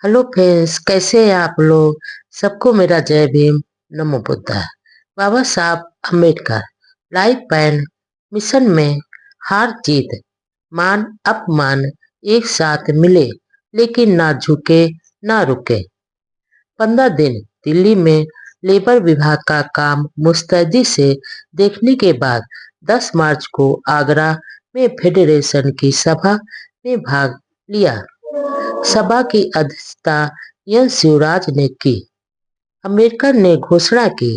Hello friends, कैसे हैं आप लोग। सबको मेरा जय भीम, नमो बुद्धा। बाबा Saheb Ambedkar life and mission में हार जीत, मान अपमान एक साथ मिले, लेकिन ना झुके ना रुके। 15 दिन दिल्ली में लेबर विभाग का काम मुस्तैदी से देखने के बाद 10 मार्च को आगरा में फेडरेशन की सभा में भाग लिया। सभा की अध्यक्षता एन शिवराज ने की। अम्बेडकर ने घोषणा की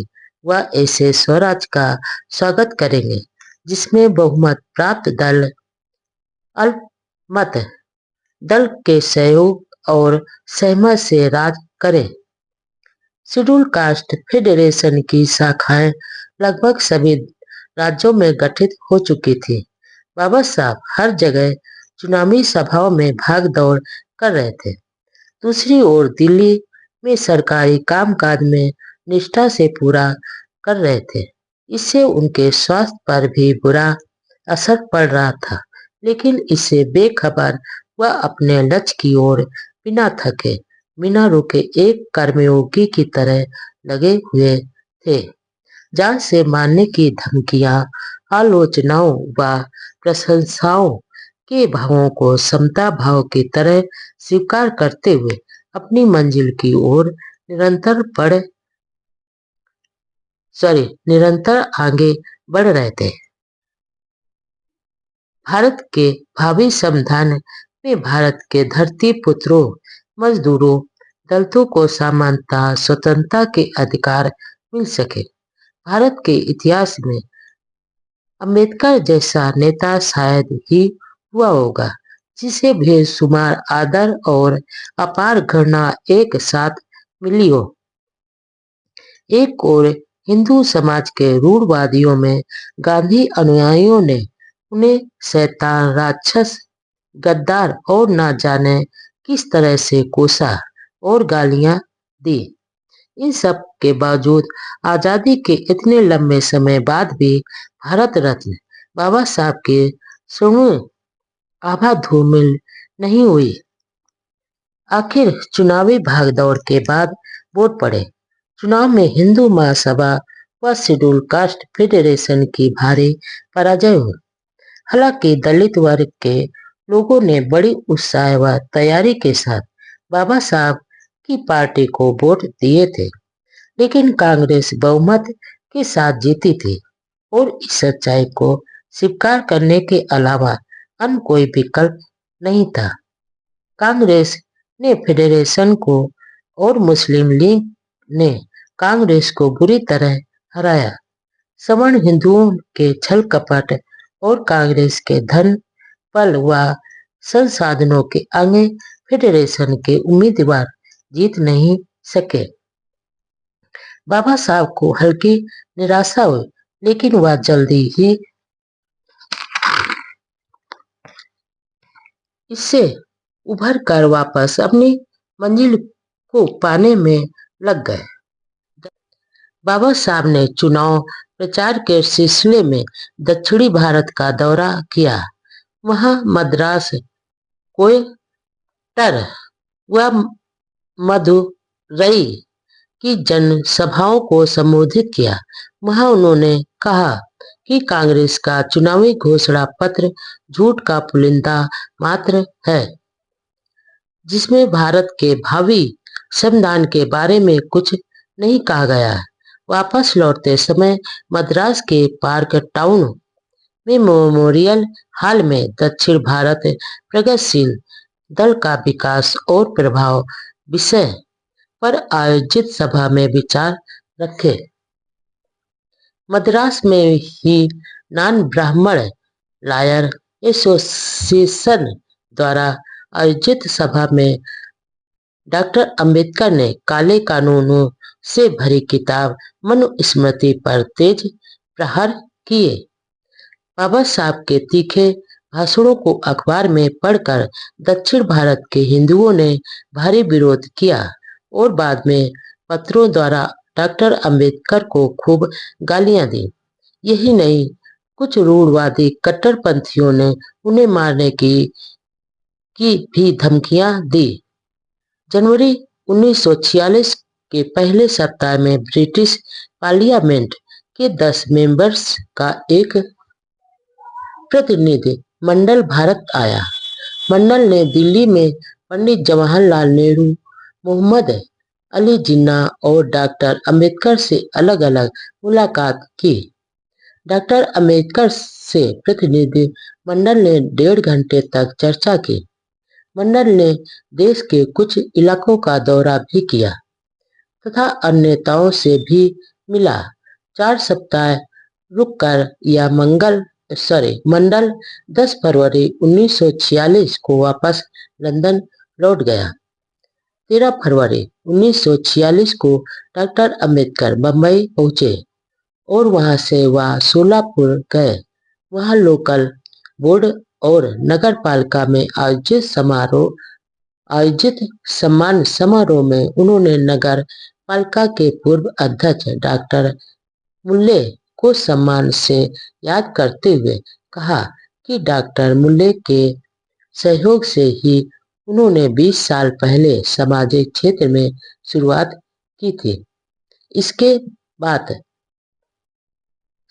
वह ऐसे स्वराज का स्वागत करेंगे जिसमें बहुमत प्राप्त दल अल्पमत दल के सहयोग और सहमत से राज करे। शेड्यूल कास्ट फेडरेशन की शाखाएं लगभग सभी राज्यों में गठित हो चुकी थी। बाबा साहब हर जगह चुनावी सभाओं में भाग दौड़ कर रहे थे। दूसरी ओर दिल्ली में सरकारी कामकाज में निष्ठा से पूरा कर रहे थे। इससे उनके स्वास्थ्य पर भी बुरा असर पड़ रहा था, लेकिन इससे बेखबर वह अपने लक्ष्य की ओर बिना थके बिना रुके एक कर्मयोगी की तरह लगे हुए थे। जान से मारने की धमकियां, आलोचनाओं व प्रशंसाओं के भावों को समता भाव की तरह स्वीकार करते हुए अपनी मंजिल की ओर निरंतर आगे बढ़ रहे थे। भारत के भावी संविधान में भारत के धरती पुत्रों, मजदूरों, दलितों को समानता स्वतंत्रता के अधिकार मिल सके। भारत के इतिहास में अम्बेडकर जैसा नेता शायद ही हुआ होगा जिसे बेशुमार आदर और अपार घृणा एक साथ मिली हो। एक ओर हिंदू समाज के रूढ़वादियों में गांधी अनुयायियों ने उन्हें शैतान, राक्षस, गद्दार और ना जाने किस तरह से कोसा और गालियां दी। इन सब के बावजूद आजादी के इतने लंबे समय बाद भी भारत रत्न बाबा साहब के स्वर्ण आभा धूमिल नहीं हुई। आखिर चुनावी भागदौड़ के बाद वोट पड़े। चुनाव में हिंदू महासभा व शेड्यूल कास्ट फेडरेशन की भारी पराजय हुई। हालांकि दलित वर्ग के लोगों ने बड़ी उत्साह व तैयारी के साथ बाबा साहब की पार्टी को वोट दिए थे, लेकिन कांग्रेस बहुमत के साथ जीती थी और इस सच्चाई को स्वीकार करने के अलावा अन्य कोई विकल्प नहीं था। कांग्रेस ने फेडरेशन को और मुस्लिम लीग ने कांग्रेस को बुरी तरह हराया। सवर्ण हिंदुओं के छल कपट और कांग्रेस के धन बल व संसाधनों के आगे फेडरेशन के उम्मीदवार जीत नहीं सके। बाबा साहब को हल्की निराशा हुई, लेकिन वह जल्दी ही इससे उभर कर वापस अपनी मंजिल को पाने में लग गए। बाबा साहब ने चुनाव प्रचार के सिलसिले में दक्षिणी भारत का दौरा किया। वहां मद्रास, कोयटर व मदुरई की जनसभाओं को संबोधित किया। वहां उन्होंने कहा कि कांग्रेस का चुनावी घोषणा पत्र झूठ का पुलिंदा मात्र है, जिसमें भारत के भावी संविधान के बारे में कुछ नहीं कहा गया है। वापस लौटते समय मद्रास के पार्क टाउन में मेमोरियल हॉल में दक्षिण भारत प्रगतिशील दल का विकास और प्रभाव विषय पर आयोजित सभा में विचार रखे। मद्रास में ही नॉन ब्राह्मण लॉयर एसोसिएशन द्वारा आयोजित सभा में डॉक्टर अंबेडकर ने काले कानूनों से भरी किताब मनुस्मृति पर तेज प्रहार किए। बाबा साहब के तीखे भाषणों को अखबार में पढ़कर दक्षिण भारत के हिंदुओं ने भारी विरोध किया और बाद में पत्रों द्वारा डॉक्टर अंबेडकर को खूब गालियां दी। यही नहीं, कुछ रूढ़वादी कट्टरपंथियों ने उन्हें मारने की भी धमकियां दी। जनवरी 1946 के पहले सप्ताह में ब्रिटिश पार्लियामेंट के 10 मेंबर्स का एक प्रतिनिधि मंडल भारत आया। मंडल ने दिल्ली में पंडित जवाहरलाल नेहरू, मोहम्मद अली जिन्ना और डॉक्टर अंबेडकर से अलग अलग मुलाकात की। डॉक्टर अंबेडकर से प्रतिनिधि मंडल ने 1.5 घंटे तक चर्चा की। मंडल ने देश के कुछ इलाकों का दौरा भी किया तथा अन्य नेताओं से भी मिला। 4 सप्ताह रुककर यह मंडल 10 फरवरी 1946 को वापस लंदन लौट गया। 13 फरवरी 1946 को डॉक्टर अंबेडकर बम्बई पहुंचे और वहां से वह सोलापुर गए। वहां लोकल बोर्ड और नगर पालिका में आयोजित सम्मान समारोह में उन्होंने नगर पालिका के पूर्व अध्यक्ष डॉक्टर मुल्ले को सम्मान से याद करते हुए कहा कि डॉक्टर मुल्ले के सहयोग से ही उन्होंने 20 साल पहले सामाजिक क्षेत्र में शुरुआत की थी। इसके बाद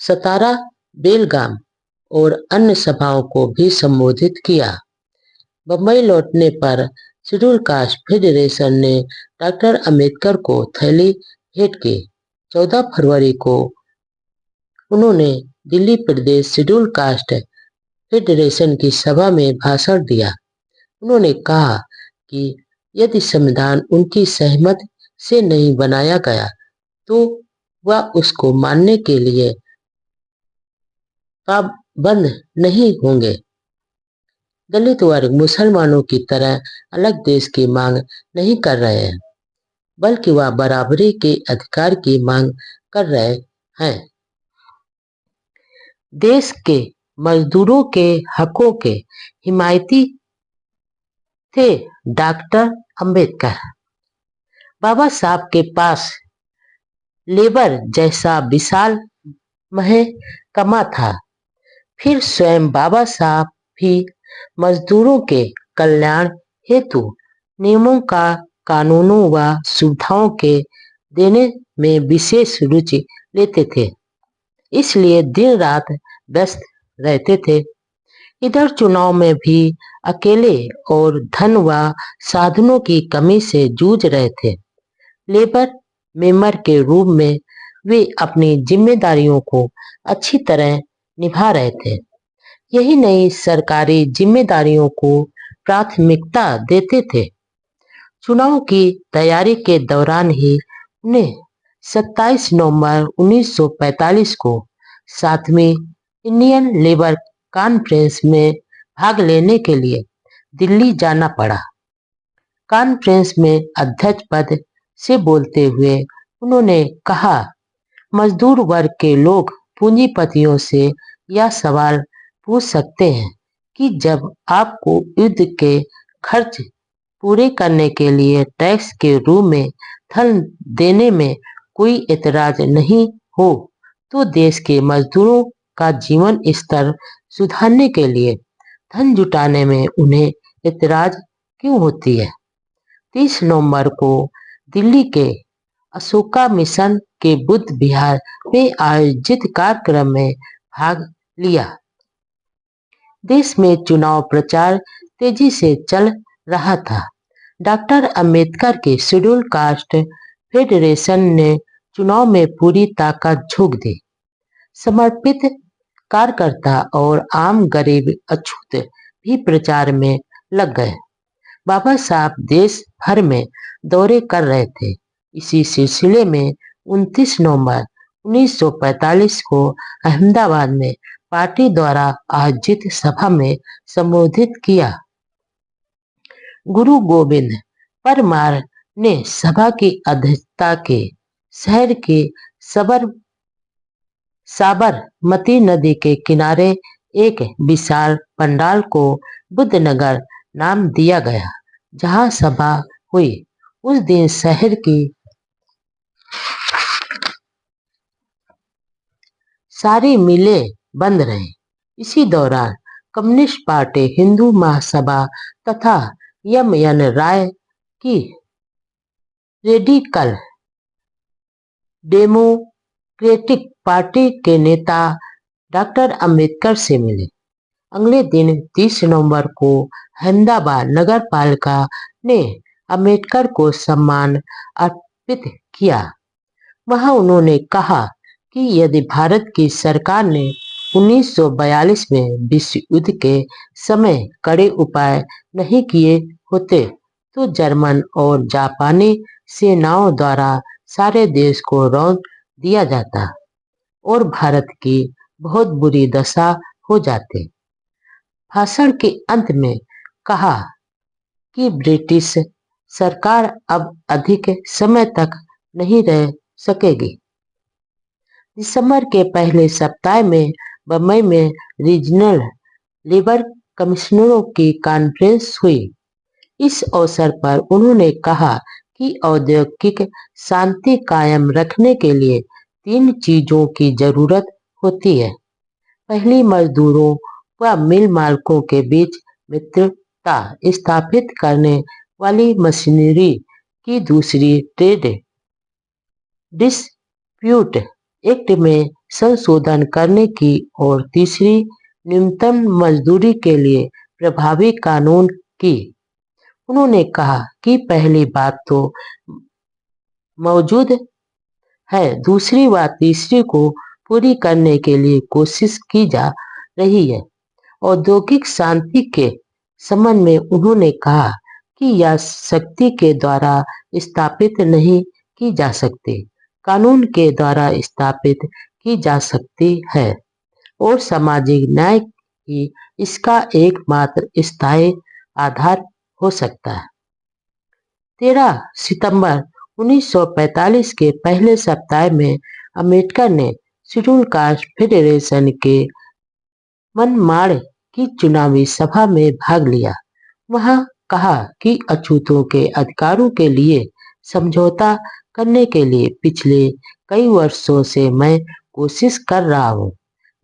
सतारा, बेलगाम और अन्य सभाओं को भी संबोधित किया। बम्बई लौटने पर शेड्यूल कास्ट फेडरेशन ने डॉक्टर अंबेडकर को थैली भेंट की। 14 फरवरी को उन्होंने दिल्ली प्रदेश शेड्यूल कास्ट फेडरेशन की सभा में भाषण दिया। उन्होंने कहा कि यदि संविधान उनकी सहमति से नहीं बनाया गया तो वह उसको मानने के लिए पाबंद नहीं होंगे। दलित वर्ग मुसलमानों की तरह अलग देश की मांग नहीं कर रहे हैं, बल्कि वह बराबरी के अधिकार की मांग कर रहे हैं। देश के मजदूरों के हकों के हिमायती थे डॉक्टर अंबेडकर। बाबा साहब के पास लेबर जैसा विशाल महकमा था। फिर स्वयं बाबा साहब भी मजदूरों के कल्याण हेतु नियमों का कानूनों व सुविधाओं के देने में विशेष रुचि लेते थे, इसलिए दिन रात व्यस्त रहते थे। इधर चुनाव में भी अकेले और धन व साधनों की कमी से जूझ रहे थे। लेबर मेंबर के रूप में वे अपनी जिम्मेदारियों को अच्छी तरह निभा रहे थे। यही नहीं, सरकारी जिम्मेदारियों को प्राथमिकता देते थे। चुनाव की तैयारी के दौरान ही उन्हें 27 नवंबर 1945 को 7वीं इंडियन लेबर कॉन्फ्रेंस में भाग लेने के लिए दिल्ली जाना पड़ा। कॉन्फ्रेंस में अध्यक्ष पद से बोलते हुए उन्होंने कहा, मजदूर वर्ग के लोग पूंजीपतियों से यह सवाल पूछ सकते हैं कि जब आपको युद्ध के खर्च पूरे करने के लिए टैक्स के रूप में धन देने में कोई एतराज नहीं हो, तो देश के मजदूरों का जीवन स्तर सुधारने के लिए धन जुटाने में उन्हें एतराज क्यों होती है। 30 नवंबर को दिल्ली के अशोका मिशन के बुद्ध विहार में आयोजित कार्यक्रम में भाग लिया। देश में चुनाव प्रचार तेजी से चल रहा था। डॉक्टर अंबेडकर के शेड्यूल कास्ट फेडरेशन ने चुनाव में पूरी ताकत झोंक दी। समर्पित कार्यकर्ता और आम गरीब अछूत भी प्रचार में लग गए। बाबा साहब देश भर में दौरे कर रहे थे। इसी सिलसिले में 29 नवंबर 1945 को अहमदाबाद में पार्टी द्वारा आयोजित सभा में संबोधित किया। गुरु गोविंद परमार ने सभा की अध्यक्षता की। शहर की साबरमती नदी के किनारे एक विशाल पंडाल को बुद्धनगर नाम दिया गया, जहां सभा हुई। उस दिन शहर की सारी मिलें बंद रहीं। इसी दौरान कम्युनिस्ट पार्टी, हिंदू महासभा तथा एम एन राय की रेडिकल डेमोक्रेटिक पार्टी के नेता डॉक्टर अंबेडकर से मिले। अगले दिन 30 नवंबर को अहमदाबाद नगर पालिका ने अंबेडकर को सम्मान अर्पित किया। वहां उन्होंने कहा कि यदि भारत की सरकार ने 1942 में विश्व युद्ध के समय कड़े उपाय नहीं किए होते तो जर्मन और जापानी सेनाओं द्वारा सारे देश को रौंद दिया जाता और भारत की बहुत बुरी दशा हो जाती। भाषण के अंत में कहा कि ब्रिटिश सरकार अब अधिक समय तक नहीं रह सकेगी। दिसंबर के पहले सप्ताह में बम्बई में रीजनल लेबर कमिश्नरों की कॉन्फ्रेंस हुई। इस अवसर पर उन्होंने कहा कि औद्योगिक शांति कायम रखने के लिए 3 चीजों की जरूरत होती है। पहली, मजदूरों व मिल मालिकों के बीच मित्रता स्थापित करने वाली मशीनरी की। दूसरी, ट्रेड डिस्प्यूट एक्ट में संशोधन करने की। और तीसरी, न्यूनतम मजदूरी के लिए प्रभावी कानून की। उन्होंने कहा कि पहली बात तो मौजूद है, दूसरी व तीसरी को पूरी करने के लिए कोशिश की जा रही है। औद्योगिक शांति के संबंध में उन्होंने कहा कि यह शक्ति के द्वारा स्थापित नहीं की जा सकती, कानून के द्वारा स्थापित की जा सकती है और सामाजिक न्याय ही इसका एकमात्र स्थायी आधार हो सकता है। 13 सितंबर 1945 के पहले सप्ताह में अंबेडकर ने शेड्यूल कास्ट फेडरेशन के मनमाड़ की चुनावी सभा में भाग लिया। वहां कहा कि अछूतों के अधिकारों के लिए समझौता करने के लिए पिछले कई वर्षों से मैं कोशिश कर रहा हूं,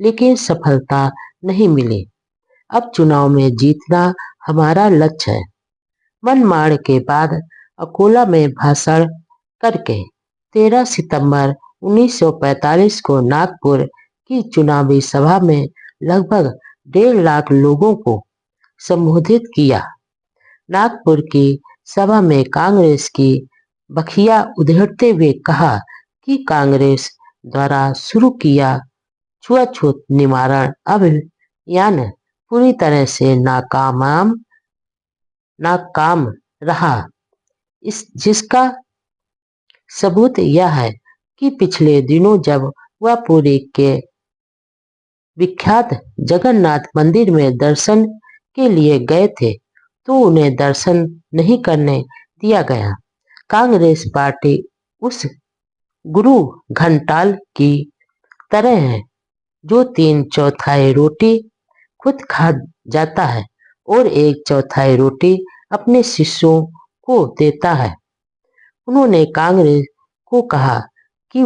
लेकिन सफलता नहीं मिली। अब चुनाव में जीतना हमारा लक्ष्य है। मनमाड़ के बाद अकोला में भाषण करके 13 सितंबर 1945 को नागपुर की चुनावी सभा में लगभग 1.5 लाख लोगों को संबोधित किया। नागपुर की सभा में कांग्रेस की बखिया उधेड़ते हुए कहा कि कांग्रेस द्वारा शुरू किया छुआछूत निवारण अभियान पूरी तरह से नाकाम रहा। जिसका सबूत यह है कि पिछले दिनों जब वह पुरी के विख्यात जगन्नाथ मंदिर में दर्शन के लिए गए थे तो उन्हें दर्शन नहीं करने दिया गया। कांग्रेस पार्टी उस गुरु घंटाल की तरह है जो 3/4 रोटी खुद खा जाता है और 1/4 रोटी अपने शिष्यों को देता है। उन्होंने कांग्रेस को कहा कि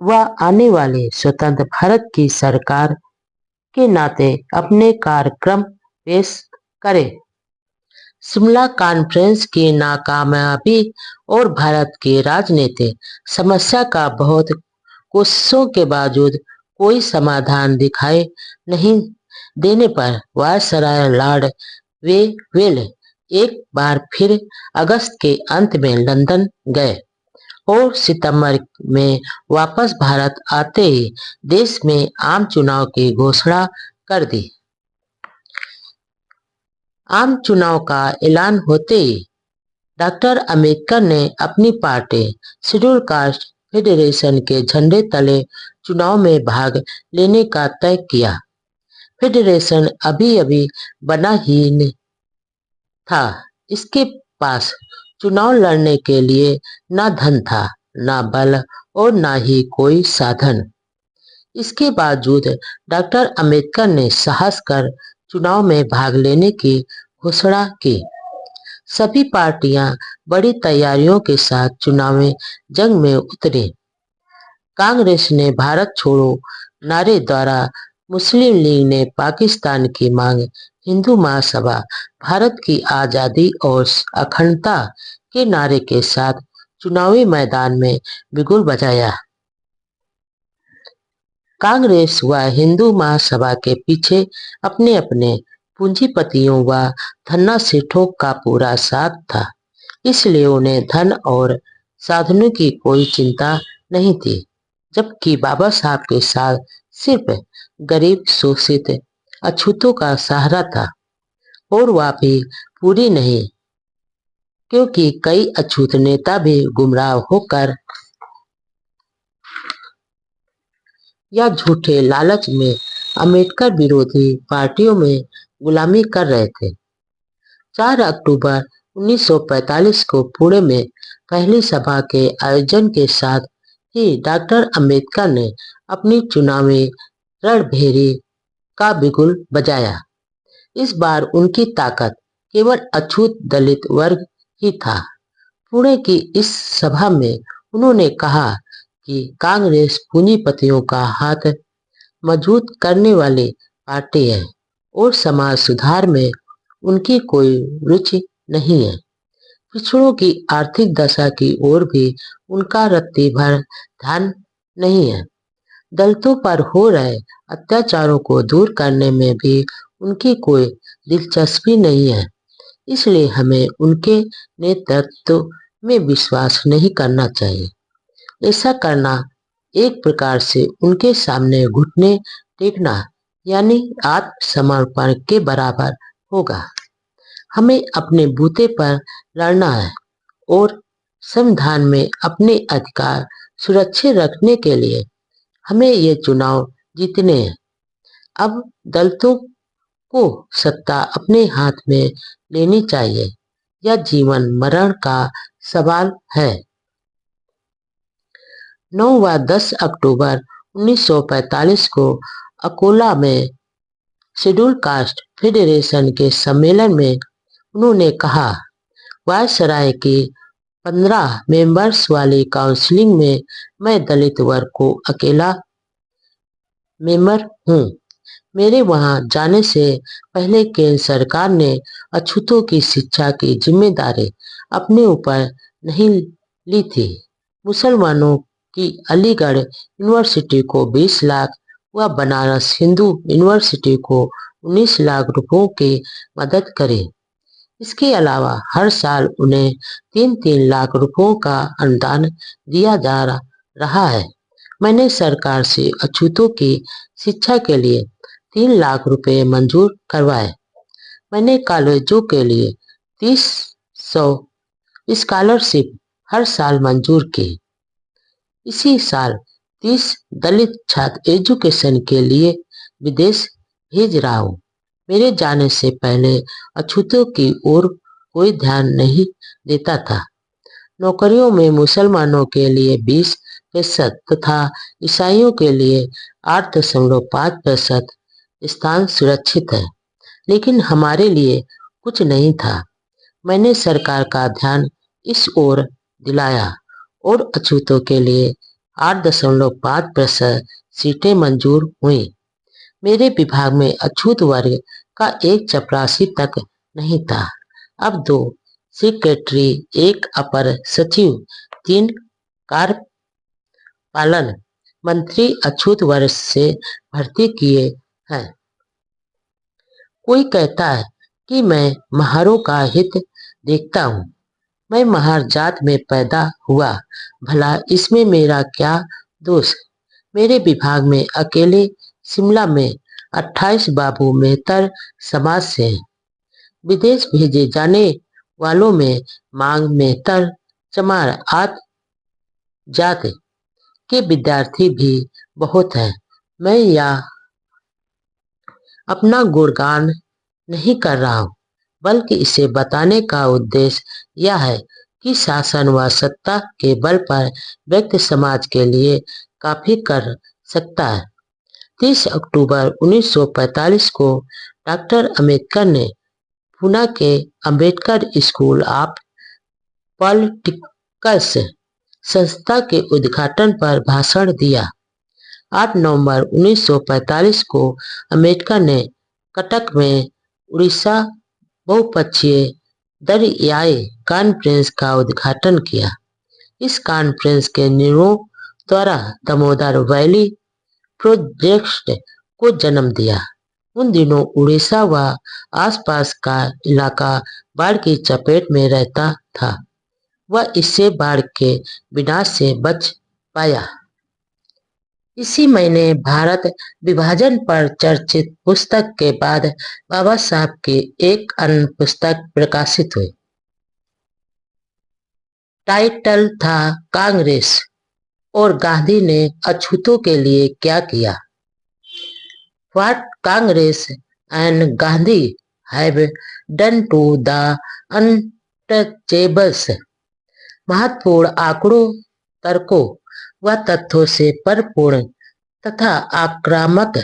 वह आने वाले स्वतंत्र भारत की सरकार के नाते अपने कार्यक्रम पेश करे। शिमला कॉन्फ्रेंस की नाकामयाबी और भारत की राजनीतिक समस्या का बहुत कोशिशों के बावजूद कोई समाधान दिखाई नहीं देने पर वायसराय लॉर्ड वेवेल एक बार फिर अगस्त के अंत में लंदन गए और सितंबर में वापस भारत आते ही देश में आम चुनाव की घोषणा कर दी। आम चुनाव का ऐलान होते ही डॉक्टर अंबेडकर ने अपनी पार्टी शेड्यूल कास्ट फेडरेशन के झंडे तले चुनाव में भाग लेने का तय किया। फेडरेशन अभी अभी बना ही था। इसके पास चुनाव लड़ने के लिए न धन था, न बल और न ही कोई साधन। इसके बावजूद डॉक्टर अंबेडकर ने साहस कर चुनाव में भाग लेने की घोषणा की। सभी पार्टियां बड़ी तैयारियों के साथ चुनावी जंग में उतरी। कांग्रेस ने भारत छोड़ो नारे द्वारा मुस्लिम लीग ने पाकिस्तान की मांग, हिंदू महासभा भारत की आजादी और अखंडता के नारे के साथ चुनावी मैदान में बिगुल बजाया। कांग्रेस व हिंदू महासभा के पीछे अपने अपने पूंजीपतियों व धन्ना सेठों का पूरा साथ था, इसलिए उन्हें धन और साधनों की कोई चिंता नहीं थी, जबकि बाबा साहब के साथ सिर्फ गरीब शोषित अछूतों का सहारा था, और वह भी पूरी नहीं, क्योंकि कई अछूत नेता भी गुमराह होकर या झूठे लालच में अम्बेडकर विरोधी पार्टियों में गुलामी कर रहे थे। 4 अक्टूबर 1945 को पुणे में पहली सभा के आयोजन के साथ ही डॉक्टर अम्बेडकर ने अपनी चुनावी रणभेरी का बिगुल बजाया। इस बार उनकी ताकत केवल अछूत दलित वर्ग ही था। पुणे की इस सभा में उन्होंने कहा कि कांग्रेस पूंजीपतियों का हाथ मजबूत करने वाली पार्टी है और समाज सुधार में उनकी कोई रुचि नहीं है। पिछड़ों की आर्थिक दशा की ओर भी उनका रत्ती भर ध्यान नहीं है। दलितों पर हो रहे अत्याचारों को दूर करने में भी उनकी कोई दिलचस्पी नहीं है। इसलिए हमें उनके नेतृत्व में विश्वास नहीं करना चाहिए। ऐसा करना एक प्रकार से उनके सामने घुटने टेकना यानी आत्मसमर्पण के बराबर होगा। हमें अपने बूते पर लड़ना है और संविधान में अपने अधिकार सुरक्षित रखने के लिए हमें ये चुनाव जीतने हैं। अब दलितों को सत्ता अपने हाथ में लेनी चाहिए। यह जीवन मरण का सवाल है। 9 व 10 अक्टूबर 1945 को अकोला में शेड्यूल कास्ट फेडरेशन के सम्मेलन में उन्होंने कहा, वायसराय की 15 मेंबर्स वाली काउंसिल में मैं दलित वर्ग को अकेला मेंबर हूँ। मेरे वहां जाने से पहले केंद्र सरकार ने अछूतों की शिक्षा की जिम्मेदारी अपने ऊपर नहीं ली थी। मुसलमानों की अलीगढ़ यूनिवर्सिटी को 20 लाख व बनारस हिंदू यूनिवर्सिटी को 19 लाख रुपयों की मदद करे। इसके अलावा हर साल उन्हें 3-3 लाख रुपयों का अनुदान दिया जा रहा है। मैंने सरकार से अछूतों की शिक्षा के लिए 3 लाख रुपए मंजूर करवाए। मैंने कॉलेजों के लिए 30 स्कॉलरशिप हर साल मंजूर की। इसी साल 30 दलित छात्र एजुकेशन के लिए विदेश भेज रहा हूँ। मेरे जाने से पहले अछूतों की ओर कोई ध्यान नहीं देता था। नौकरियों में मुसलमानों के लिए 20% तथा ईसाइयों के लिए 8.5% स्थान सुरक्षित है, लेकिन हमारे लिए कुछ नहीं था। मैंने सरकार का ध्यान इस ओर दिलाया और अछूतों के लिए 8.5% सीटें मंजूर हुई। मेरे विभाग में अछूत वर्ग का एक चपरासी तक नहीं था। अब 2 सेक्रेटरी, 1 अपर सचिव, 3 कार्यपालन मंत्री अछूत वर्ग से भर्ती किए हैं। कोई कहता है कि मैं महारों का हित देखता हूँ। मैं महार जात में पैदा हुआ, भला इसमें मेरा क्या दोष? मेरे विभाग में अकेले शिमला में 28 बाबू मेहतर समाज से हैं। विदेश भेजे जाने वालों में मांग, मेहतर, चमार आदि जात के विद्यार्थी भी बहुत हैं। मैं यह अपना गुणगान नहीं कर रहा हूँ, बल्कि इसे बताने का उद्देश्य यह है कि शासन व सत्ता के बल पर व्यक्ति समाज के लिए काफी कर सकता है। 30 अक्टूबर 1945 को डॉक्टर अम्बेडकर ने पुणे के अम्बेडकर स्कूल ऑफ पॉलिटिक्स संस्था के उद्घाटन पर भाषण दिया। 8 नवंबर 1945 को अमेरिका ने कटक में उड़ीसा बहुपक्षीय दरियाई कॉन्फ्रेंस का उद्घाटन किया। इस कॉन्फ्रेंस के निर्णयों द्वारा दामोदर वैली प्रोजेक्ट को जन्म दिया। उन दिनों उड़ीसा व आसपास का इलाका बाढ़ की चपेट में रहता था। वह इससे बाढ़ के विनाश से बच पाया। इसी महीने भारत विभाजन पर चर्चित पुस्तक के बाद बाबा साहब की एक अन्य पुस्तक प्रकाशित हुई। टाइटल था कांग्रेस और गांधी ने अछूतों के लिए क्या किया। What Congress and Gandhi have done to the untouchables। महत्वपूर्ण आंकड़ों, तर्कों व तथ्यों से परिपूर्ण तथा आक्रामक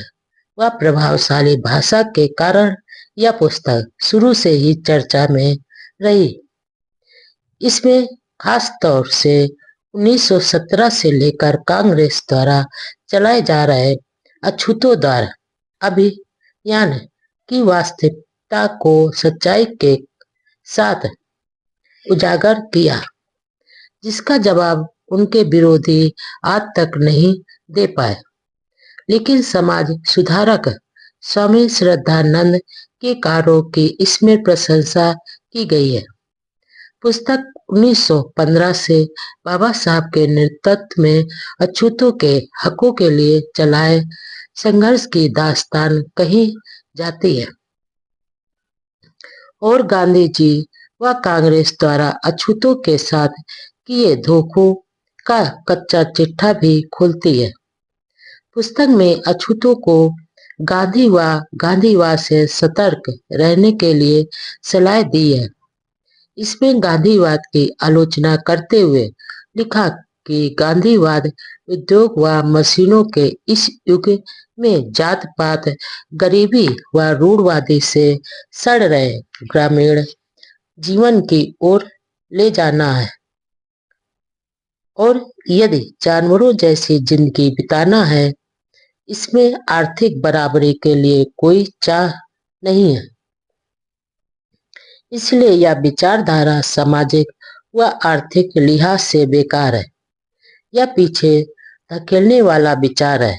व प्रभावशाली भाषा के कारण यह पुस्तक शुरू से ही चर्चा में रही। इसमें खास तौर से 1917 से लेकर कांग्रेस द्वारा चलाए जा रहे अछूतों द्वारा अभियान की वास्तविकता को सच्चाई के साथ उजागर किया, जिसका जवाब उनके विरोधी आज तक नहीं दे पाए। लेकिन समाज सुधारक स्वामी श्रद्धानंद के कार्यों की इसमें प्रशंसा की गई है। पुस्तक 1915 से बाबा साहब के नेतृत्व में अछूतों के हकों के लिए चलाए संघर्ष की दास्तान कही जाती है और गांधी जी व कांग्रेस द्वारा अछूतों के साथ किए धोखों का कच्चा चिट्ठा भी खुलती है। पुस्तक में अछूतों को गांधी व गांधीवाद से सतर्क रहने के लिए सलाह दी है। इसमें गांधीवाद की आलोचना करते हुए लिखा कि गांधीवाद उद्योग व मशीनों के इस युग में जात पात, गरीबी व रूढ़वादी से सड़ रहे ग्रामीण जीवन की ओर ले जाना है और यदि जानवरों जैसी जिंदगी बिताना है, इसमें आर्थिक बराबरी के लिए कोई चाह नहीं है। इसलिए यह विचारधारा सामाजिक व आर्थिक लिहाज से बेकार है। यह पीछे धकेलने वाला विचार है।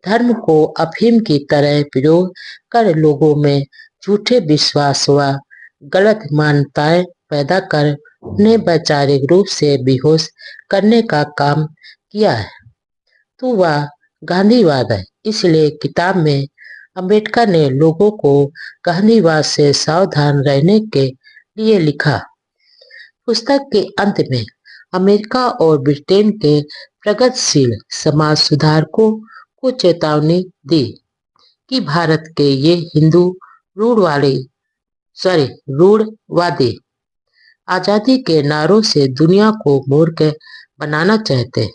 धर्म को अफीम की तरह प्रयोग कर लोगों में झूठे विश्वास व गलत मान्यताएं पैदा कर उन्हें वैचारिक रूप से बेहोश करने का काम किया है, तो वह गांधीवाद है। इसलिए किताब में अम्बेडकर ने लोगों को गांधीवाद से सावधान रहने के लिए लिखा। पुस्तक के अंत में अमेरिका और ब्रिटेन के प्रगतिशील समाज सुधारकों को चेतावनी दी कि भारत के ये हिंदू रूढ़वादी आजादी के नारों से दुनिया को मूर्ख बनाना चाहते हैं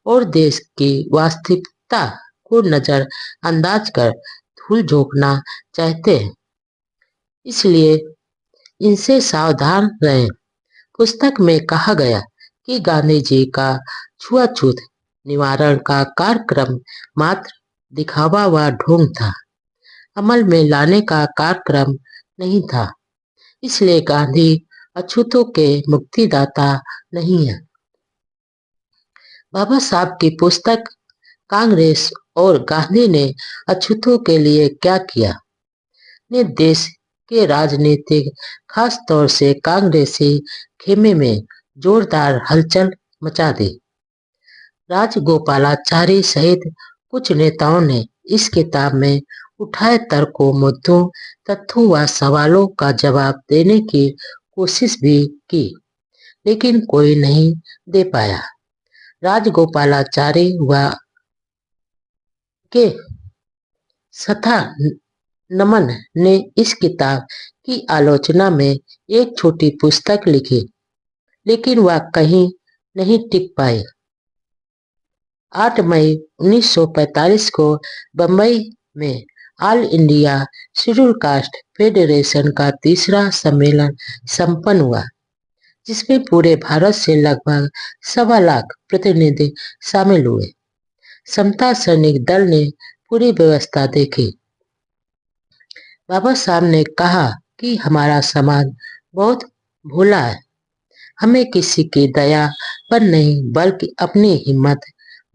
और देश की वास्तविकता को नजर अंदाज कर धूल झोंकना चाहते हैं। इसलिए इनसे सावधान रहें। पुस्तक में कहा गया कि गांधी जी का छुआछूत निवारण का कार्यक्रम मात्र दिखावा व ढोंग था, अमल में लाने का कार्यक्रम नहीं था। इसलिए गांधी अछूतों के मुक्तिदाता नहीं है। बाबा साहब की पुस्तक कांग्रेस और गांधी ने अछूतों के लिए क्या किया ने देश के राजनीतिक, खास तौर से कांग्रेसी खेमे में जोरदार हलचल मचा दी। राजगोपालाचारी सहित कुछ नेताओं ने इस किताब में उठाए तर्कों, मुद्दों, तथ्यों व सवालों का जवाब देने की कोशिश भी की, लेकिन कोई नहीं दे पाया। राजगोपालाचारी व के सथा नमन ने इस किताब की आलोचना में एक छोटी पुस्तक लिखी, लेकिन वह कहीं नहीं टिक पाई। 8 मई 1945 को बंबई में all India schedule caste federation का तीसरा सम्मेलन संपन्न हुआ, जिसमें पूरे भारत से लगभग 1.25 लाख प्रतिनिधि शामिल हुए। समता सैनिक दल ने पूरी व्यवस्था देखी। बाबा साहब ने कहा कि हमारा समाज बहुत भोला है। हमें किसी की दया पर नहीं बल्कि अपनी हिम्मत,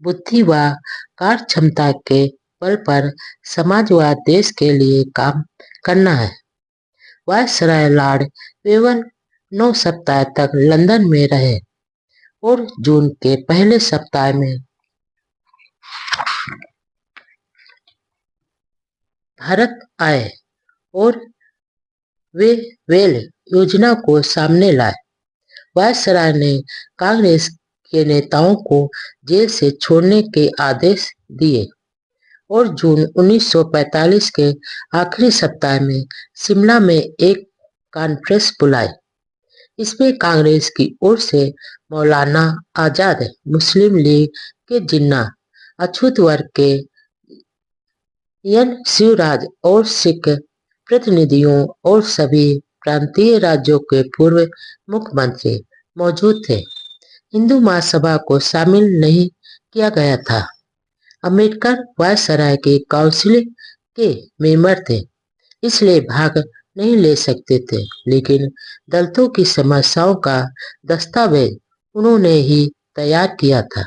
बुद्धि व कार्य क्षमता के बल पर समाज व देश के लिए काम करना है। वायसराय लॉर्ड वेवन 9 सप्ताह तक लंदन में रहे और जून के पहले सप्ताह में भारत आए और वे वेल योजना को सामने लाए। वायसराय ने कांग्रेस के नेताओं को जेल से छोड़ने के आदेश दिए और जून 1945 के आखिरी सप्ताह में शिमला में एक कॉन्फ्रेंस बुलाई। इसमें कांग्रेस की ओर से मौलाना आजाद, मुस्लिम लीग के जिन्ना, अछूत वर्ग के एन शिवराज और सिख प्रतिनिधियों और सभी प्रांतीय राज्यों के पूर्व मुख्यमंत्री मौजूद थे। हिंदू महासभा को शामिल नहीं किया गया था। अम्बेडकर वायसराय के काउंसिल के मेंबर थे, इसलिए भाग नहीं ले सकते थे, लेकिन दलितों की समस्याओं का दस्तावेज उन्होंने ही तैयार किया था।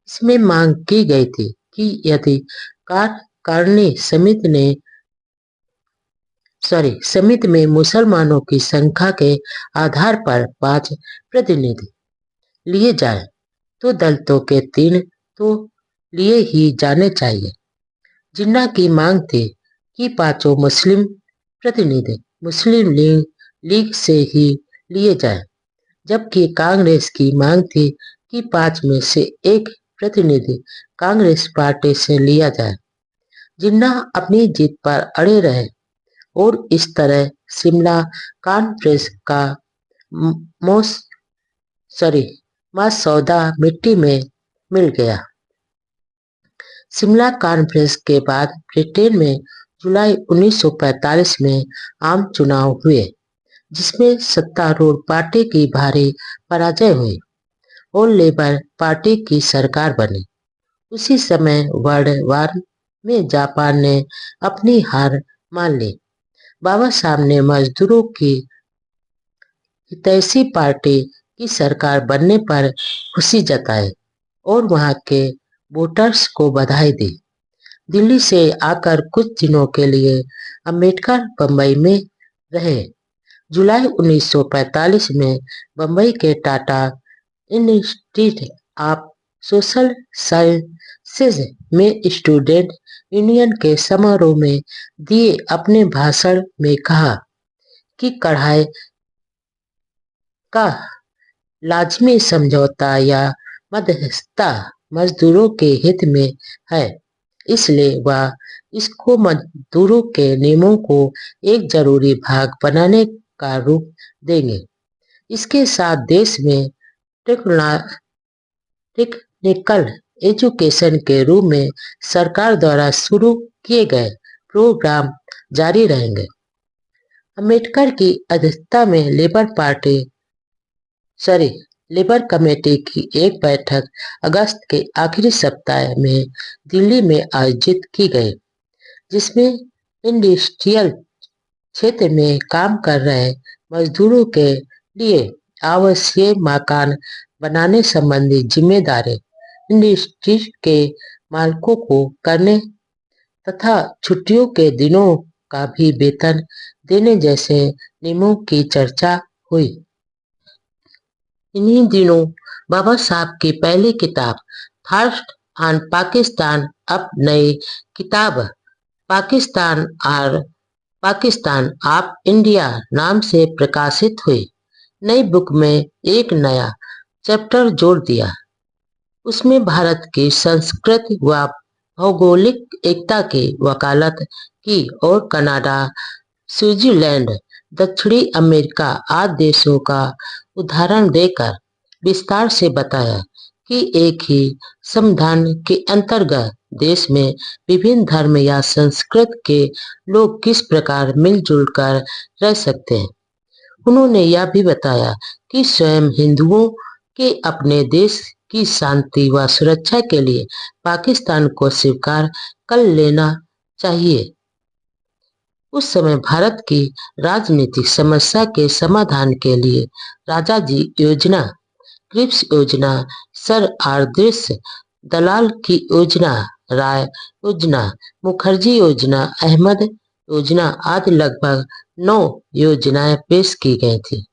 इसमें मांग की गई थी कि यदि कार्यकारिणी समिति में मुसलमानों की संख्या के आधार पर 5 प्रतिनिधि लिए जाए तो दलितों के 3 तो लिए ही जाने चाहिए। जिन्ना की मांग थी कि 5 मुस्लिम प्रतिनिधि मुस्लिम लीग से ही लिए जाए, जबकि कांग्रेस की मांग थी कि 5 में से 1 प्रतिनिधि कांग्रेस पार्टी से लिया जाए। जिन्ना अपनी जीत पर अड़े रहे और इस तरह शिमला कॉन्फ्रेंस का मसौदा मिट्टी में मिल गया। शिमला कॉन्फ्रेंस के बाद ब्रिटेन में जुलाई 1945 में आम चुनाव हुए, जिसमें सत्तारूढ़ पार्टी की भारी पराजय हुई और लेबर पार्टी की सरकार बनी। उसी समय वर्ल्ड वॉर में जापान ने अपनी हार मान ली। बाबा साहब ने मजदूरों की हितैषी पार्टी की सरकार बनने पर खुशी जताई और वहां के वोटर्स को बधाई दी। दिल्ली से आकर कुछ दिनों के लिए अम्बेडकर बंबई में रहे। जुलाई 1945 में बंबई के Tata institute of social sciences में स्टूडेंट यूनियन के समारोह में दिए अपने भाषण में कहा कि कढ़ाई का लाजमी समझौता या मध्यस्थता मजदूरों के हित में है, इसलिए वह इसको मजदूरों के नियमों को एक जरूरी भाग बनाने का रूप देंगे। इसके साथ देश में टेक्निकल एजुकेशन के रूप में सरकार द्वारा शुरू किए गए प्रोग्राम जारी रहेंगे। अम्बेडकर की अध्यक्षता में लेबर कमेटी की एक बैठक अगस्त के आखिरी सप्ताह में दिल्ली में आयोजित की गई, जिसमें इंडस्ट्रियल क्षेत्र में काम कर रहे मजदूरों के लिए आवश्यक मकान बनाने संबंधी जिम्मेदारी इंडस्ट्री के मालिकों को करने तथा छुट्टियों के दिनों का भी वेतन देने जैसे नियमों की चर्चा हुई। इन्हीं दिनों बाबा साहब की पहली किताब फर्स्ट ऑन पाकिस्तान अब नई किताब पाकिस्तान ऑफ इंडिया नाम से प्रकाशित हुई। नई बुक में एक नया चैप्टर जोड़ दिया। उसमें भारत की सांस्कृतिक व भौगोलिक एकता की वकालत की और कनाडा, स्विट्जरलैंड, दक्षिणी अमेरिका आदि देशों का उदाहरण देकर विस्तार से बताया कि एक ही संविधान के अंतर्गत देश में विभिन्न धर्म या संस्कृति के लोग किस प्रकार मिलजुल कर रह सकते हैं। उन्होंने यह भी बताया कि स्वयं हिंदुओं के अपने देश की शांति व सुरक्षा के लिए पाकिस्तान को स्वीकार कर लेना चाहिए। उस समय भारत की राजनीतिक समस्या के समाधान के लिए राजाजी योजना, क्रिप्स योजना, सर आदर्श दलाल की योजना, राय योजना, मुखर्जी योजना, अहमद योजना आदि लगभग 9 योजनाएं पेश की गई थी।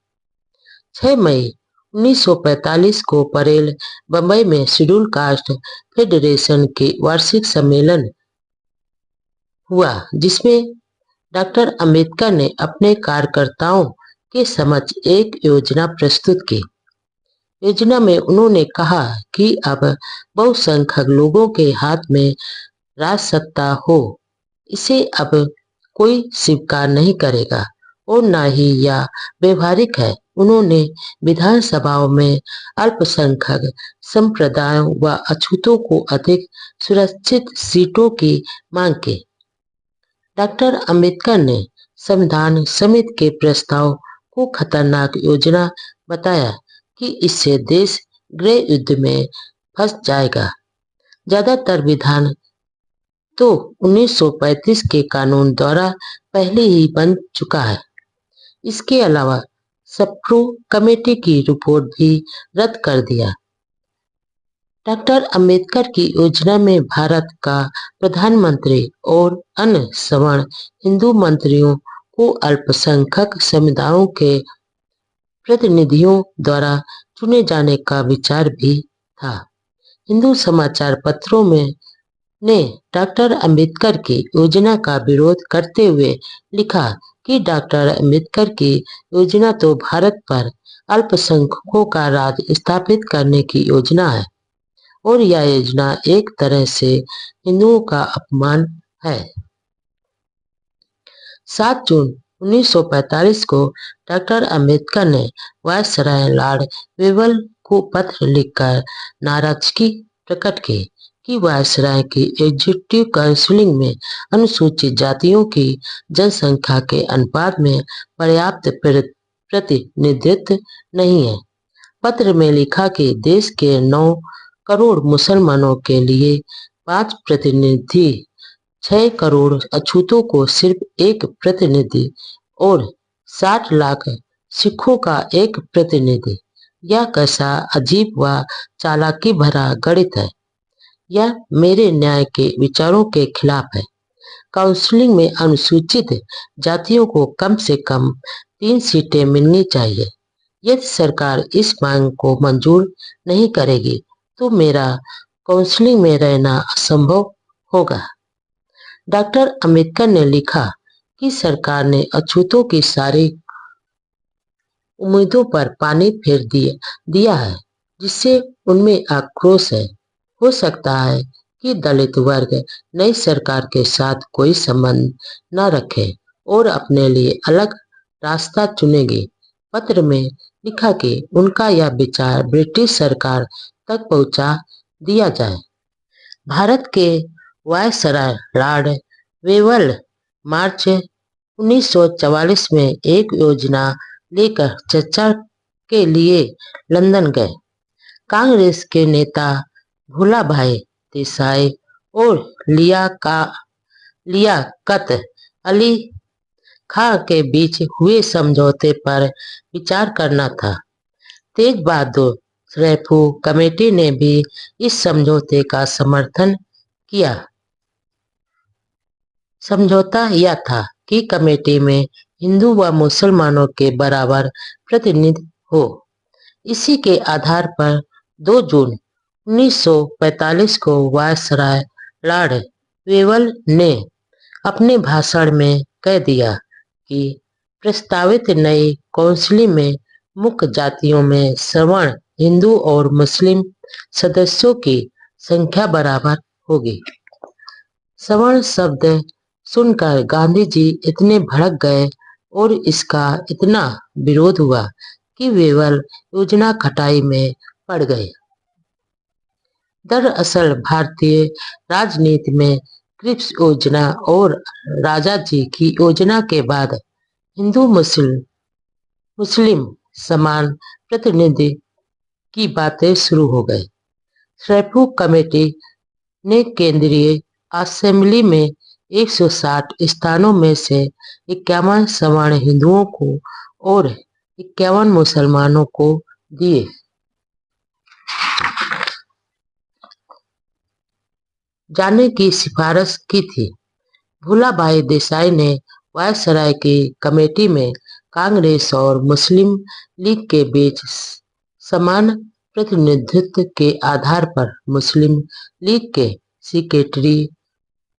6 मई 1945 को परेल बंबई में शेड्यूल कास्ट फेडरेशन के वार्षिक सम्मेलन हुआ, जिसमें डॉक्टर अंबेडकर ने अपने कार्यकर्ताओं के समक्ष एक योजना प्रस्तुत की। योजना में उन्होंने कहा कि अब बहुसंख्यक लोगों के हाथ में राजसत्ता हो, इसे अब कोई स्वीकार नहीं करेगा और न ही यह व्यवहारिक है। उन्होंने विधानसभाओं में अल्पसंख्यक संप्रदायों व अछूतों को अधिक सुरक्षित सीटों की मांग की। डॉक्टर अंबेडकर ने संविधान समिति के प्रस्ताव को खतरनाक योजना बताया कि इससे देश गृह युद्ध में फंस जाएगा। ज्यादातर विधान तो 1935 के कानून द्वारा पहले ही बन चुका है। इसके अलावा सप्रू कमेटी की रिपोर्ट भी रद्द कर दिया। डॉक्टर अंबेडकर की योजना में भारत का प्रधानमंत्री और अन्य सवर्ण हिंदू मंत्रियों को अल्पसंख्यक समुदायों के प्रतिनिधियों द्वारा चुने जाने का विचार भी था। हिंदू समाचार पत्रों में ने डॉक्टर अंबेडकर की योजना का विरोध करते हुए लिखा कि डॉक्टर अंबेडकर की योजना तो भारत पर अल्पसंख्यकों का राज स्थापित करने की योजना है और यह योजना एक तरह से हिंदुओं का अपमान है। 7 जून 1945 को डॉक्टर अंबेडकर ने वायसराय लॉर्ड वेवल को पत्र लिखकर नाराजगी प्रकट की कि वायसराय की एग्जीक्यूटिव काउंसिल में अनुसूचित जातियों की जनसंख्या के अनुपात में पर्याप्त प्रतिनिधित्व नहीं है। पत्र में लिखा कि देश के 9 करोड़ मुसलमानों के लिए 5 प्रतिनिधि, 6 करोड़ अछूतों को सिर्फ 1 प्रतिनिधि और 60 लाख सिखों का 1 प्रतिनिधि। यह कैसा अजीब व चालाकी भरा गणित है। यह मेरे न्याय के विचारों के खिलाफ है। काउंसिलिंग में अनुसूचित जातियों को कम से कम 3 सीटें मिलनी चाहिए। यदि सरकार इस मांग को मंजूर नहीं करेगी तो मेरा काउंसिलिंग में रहना असंभव होगा। डॉक्टर अंबेडकर ने लिखा कि सरकार ने अछूतों की सारी उम्मीदों पर पानी फेर दिया है, जिससे उनमें आक्रोश है। हो सकता है कि दलित वर्ग नई सरकार के साथ कोई संबंध न रखे और अपने लिए अलग रास्ता चुनेगी। पत्र में लिखा कि उनका यह विचार ब्रिटिश सरकार तक पहुंचा दिया जाए। भारत के वायसराय लॉर्ड वेवल मार्च 1944 में एक योजना लेकर चर्चा के लिए लंदन गए। कांग्रेस के नेता भूलाभाई देसाई और लियाकत अली खां के बीच हुए समझौते पर विचार करना था। तेज बहादुर सप्रू कमेटी ने भी इस समझौते का समर्थन किया। समझौता यह था कि कमेटी में हिंदू व मुसलमानों के बराबर प्रतिनिधि हो। इसी के आधार पर 2 जून 1945 को वायसराय लॉर्ड वेवल ने अपने भाषण में कह दिया कि प्रस्तावित नई काउंसिल में मुख्य जातियों में सवर्ण, हिंदू और मुस्लिम सदस्यों की संख्या बराबर होगी। सवर्ण शब्द सुनकर गांधी जी इतने भड़क गए और इसका इतना विरोध हुआ कि वेवल योजना खटाई में पड़ गए। दरअसल भारतीय राजनीति में क्रिप्स योजना और राजाजी की योजना के बाद हिंदू मुस्लिम समान प्रतिनिधि की बातें शुरू हो गई। सैफू कमेटी ने केंद्रीय असेंबली में 160 स्थानों में से 51 सवर्ण हिंदुओं को और 51 मुसलमानों को दिए। जाने की सिफारिश की थी। भूलाभाई देसाई ने वायसराय की कमेटी में कांग्रेस और मुस्लिम लीग के बीच समान प्रतिनिधित्व के आधार पर मुस्लिम लीग के सेक्रेटरी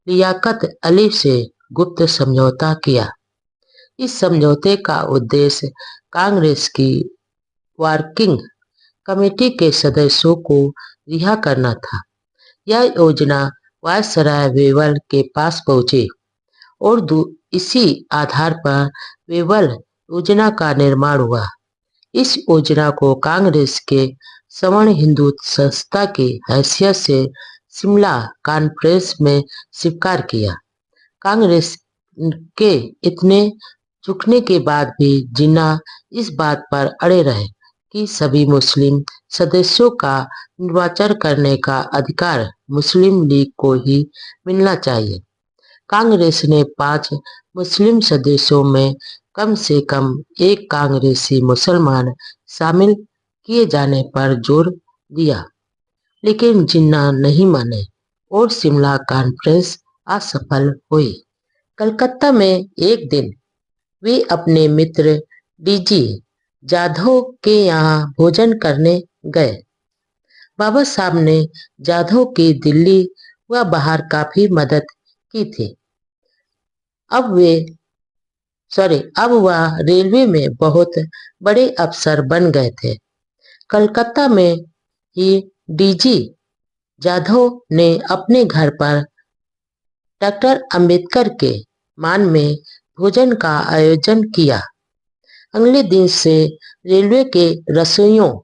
लियाकत अली से गुप्त समझौता किया। इस समझौते का उद्देश्य कांग्रेस की वर्किंग कमेटी के सदस्यों को रिहा करना था। यह योजना वायसराय वेवल के पास पहुंची और इसी आधार पर वेवल योजना का निर्माण हुआ। इस योजना को कांग्रेस के सवर्ण हिंदू संस्था की हैसियत से शिमला कॉन्फ्रेंस में स्वीकार किया। कांग्रेस के इतने झुकने के बाद भी जिन्ना इस बात पर अड़े रहे कि सभी मुस्लिम सदस्यों का निर्वाचन करने का अधिकार मुस्लिम लीग को ही मिलना चाहिए। कांग्रेस ने 5 मुस्लिम सदस्यों में कम से कम एक कांग्रेसी मुसलमान शामिल किए जाने पर जोर दिया, लेकिन जिन्ना नहीं माने और शिमला कॉन्फ्रेंस असफल हुई। कलकत्ता में एक दिन वे अपने मित्र डीजी जाधव के यहाँ भोजन करने गए। बाबा साहब ने जाधव की दिल्ली व बाहर काफी मदद की थी। अब वह रेलवे में बहुत बड़े अफसर बन गए थे। कलकत्ता में ही डीजी जाधव ने अपने घर पर डॉक्टर अंबेडकर के मान में भोजन का आयोजन किया। अगले दिन से रेलवे के रसोइयों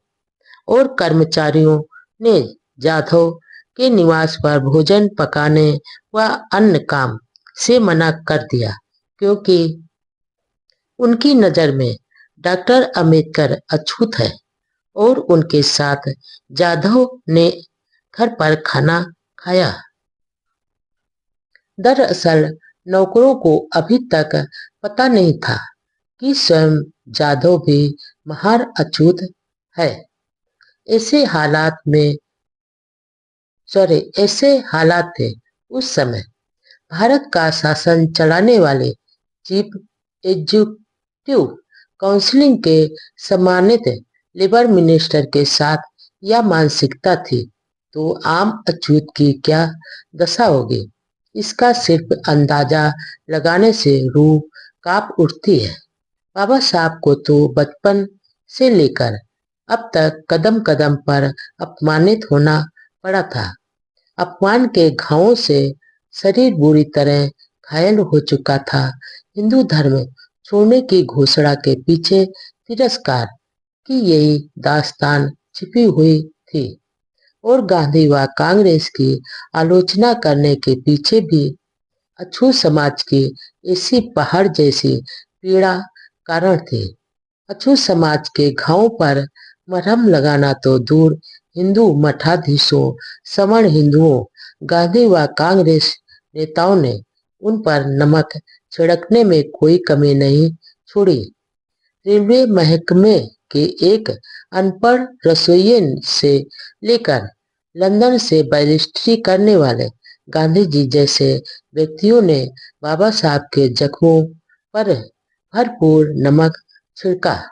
और कर्मचारियों ने जाधव के निवास पर भोजन पकाने व अन्य काम से मना कर दिया, क्योंकि उनकी नजर में डॉक्टर अंबेडकर अछूत है और उनके साथ जाधव ने घर पर खाना खाया। दरअसल नौकरों को अभी तक पता नहीं था कि स्वयं जाधव भी महार अछूत है। ऐसे हालात थे उस समय। भारत का शासन चलाने वाले चीफ एग्जीक्यूटिव काउंसिल के सम्मानित लेबर मिनिस्टर के साथ यह मानसिकता थी, तो आम अछूत की क्या दशा होगी, इसका सिर्फ अंदाजा लगाने से रूह कांप उठती है। बाबा साहब को तो बचपन से लेकर अब तक कदम कदम पर अपमानित होना पड़ा था। अपमान के घावों से शरीर बुरी तरह घायल हो चुका था। हिंदू धर्म छोड़ने की घोषणा के पीछे तिरस्कार की यही दास्तान छिपी हुई थी और गांधी व कांग्रेस की आलोचना करने के पीछे भी अछूत समाज की ऐसी पहाड़ जैसी पीड़ा कारण थे। अछूत समाज के घावों पर मरहम लगाना तो दूर, हिंदू मठाधीशों, सवर्ण हिंदुओं, गांधी व कांग्रेस नेताओं ने उन पर नमक छिड़कने में कोई कमी नहीं छोड़ी। रेलवे महकमे के एक अनपढ़ रसोइये से लेकर लंदन से बैरिस्ट्री करने वाले गांधी जी जैसे व्यक्तियों ने बाबा साहब के जख्मों पर भरपूर नमक छिड़का।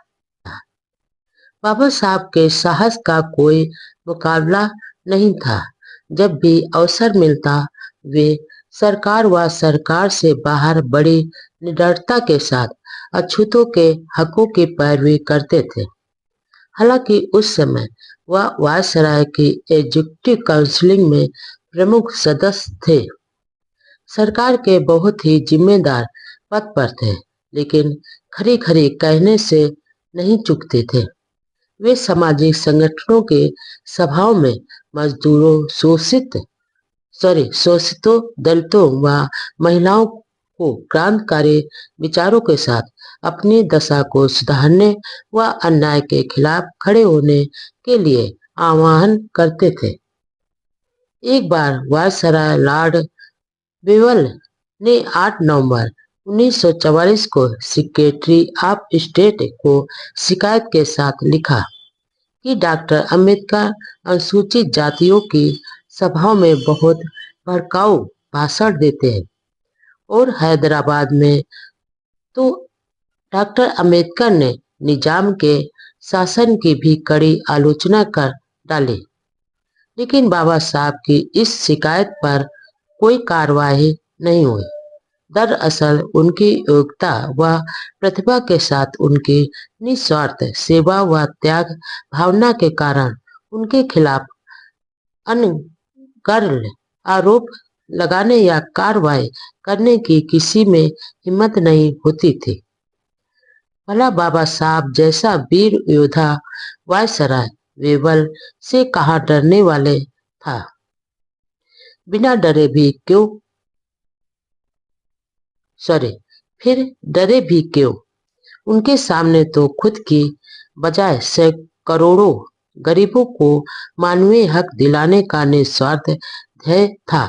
बाबा साहब के साहस का कोई मुकाबला नहीं था। जब भी अवसर मिलता वे सरकार व सरकार से बाहर बड़ी निडरता के साथ अछूतों के हकों की पैरवी करते थे। हालांकि उस समय वह वायसराय की एग्जीक्यूटिव काउंसिल में प्रमुख सदस्य थे, सरकार के बहुत ही जिम्मेदार पद पर थे, लेकिन खरी खरी कहने से नहीं चूकते थे। वे सामाजिक संगठनों के सभाओं में मजदूरों, शोषितों, दलितों व महिलाओं को क्रांतिकारी विचारों के साथ अपनी दशा को सुधारने व अन्याय के खिलाफ खड़े होने के लिए आह्वान करते थे। एक बार वायसराय लॉर्ड बेवल ने 8 नवंबर 1944 को सेक्रेटरी ऑफ स्टेट को शिकायत के साथ लिखा कि डॉक्टर अंबेडकर अनुसूचित जातियों की सभाओं में बहुत भड़काऊ भाषण देते हैं और हैदराबाद में तो डॉक्टर अंबेडकर ने निजाम के शासन की भी कड़ी आलोचना कर डाली। लेकिन बाबा साहब की इस शिकायत पर कोई कार्रवाई नहीं हुई। दरअसल उनकी योग्यता व प्रतिभा के साथ उनकी निस्वार्थ सेवा व त्याग भावना के कारण उनके खिलाफ अनर्गल आरोप लगाने या कार्रवाई करने की किसी में हिम्मत नहीं होती थी। भला बाबा साहब जैसा वीर योद्धा वायसराय वेबल से कहाँ डरने वाले था। बिना डरे भी क्यों फिर डरे भी क्यों। उनके सामने तो खुद की बजाय करोड़ों गरीबों को मानवीय हक दिलाने का निस्वार्थ ध्येय था।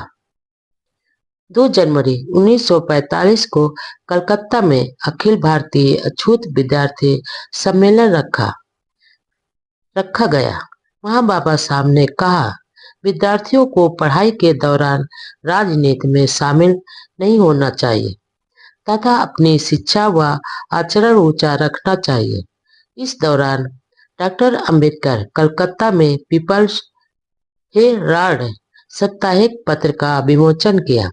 2 जनवरी 1945 को कलकत्ता में अखिल भारतीय अछूत विद्यार्थी सम्मेलन रखा गया। वहां बाबा साहब ने कहा, विद्यार्थियों को पढ़ाई के दौरान राजनीति में शामिल नहीं होना चाहिए तथा अपनी शिक्षा व आचरण ऊंचा रखना चाहिए। इस दौरान डॉक्टर अंबेडकर कलकत्ता में पीपल्स हेराल्ड साप्ताहिक पत्र का विमोचन किया।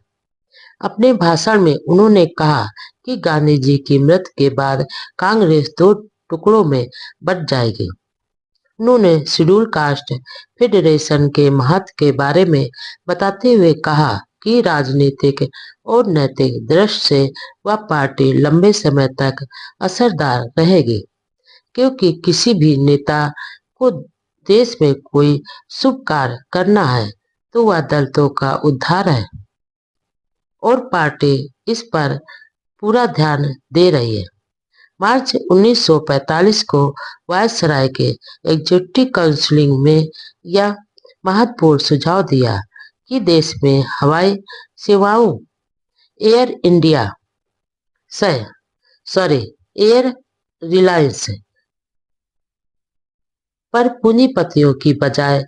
अपने भाषण में उन्होंने कहा कि गांधी जी की मृत्यु के बाद कांग्रेस 2 टुकड़ों में बंट जाएगी। उन्होंने शेड्यूल कास्ट फेडरेशन के महत्व के बारे में बताते हुए कहा कि राजनीतिक और नैतिक दृष्टि से वह पार्टी लंबे समय तक असरदार रहेगी, क्योंकि किसी भी नेता को देश में कोई शुभ कार्य करना है तो वह दलितों का उद्धार है और पार्टी इस पर पूरा ध्यान दे रही है। मार्च 1945 को वायसराय के एग्जीक्यूटिव काउंसिल में यह महत्वपूर्ण सुझाव दिया कि देश में हवाई सेवाओं एयर रिलायंस पर पूंजीपतियों की बजाय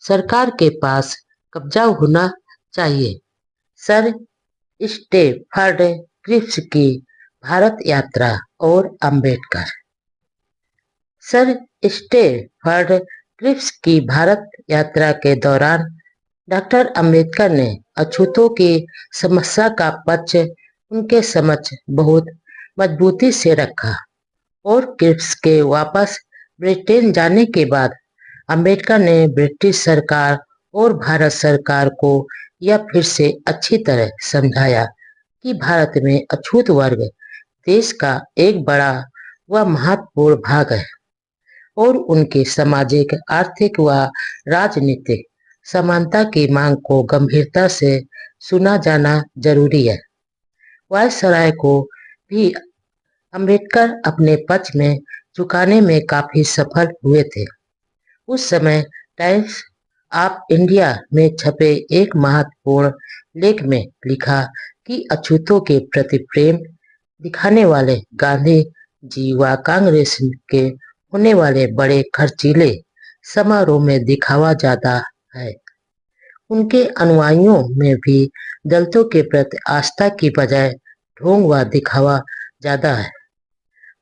सरकार के पास कब्जा होना चाहिए। सर स्टेफर्ड क्रिप्स की भारत यात्रा और अंबेडकर। सर स्टेफर्ड क्रिप्स की भारत यात्रा के दौरान डॉक्टर अंबेडकर ने अछूतों की समस्या का पक्ष उनके समक्ष बहुत मजबूती से रखा और क्रिप्स के वापस ब्रिटेन जाने के बाद अंबेडकर ने ब्रिटिश सरकार और भारत सरकार को यह फिर से अच्छी तरह समझाया कि भारत में अछूत वर्ग देश का एक बड़ा व महत्वपूर्ण भाग है और उनकी सामाजिक, आर्थिक व राजनीतिक समानता की मांग को गंभीरता से सुना जाना जरूरी है। वायसराय को भी अंबेडकर अपने पक्ष में झुकाने में काफी सफल हुए थे। उस समय टाइम्स ऑफ इंडिया में छपे एक महत्वपूर्ण लेख में लिखा कि अछूतों के प्रति प्रेम दिखाने वाले गांधी जी व कांग्रेस के होने वाले बड़े खर्चीले समारोह में दिखावा ज्यादा है। उनके अनुयायियों में भी दलितों के प्रति आस्था की बजाय ढोंग व दिखावा ज्यादा है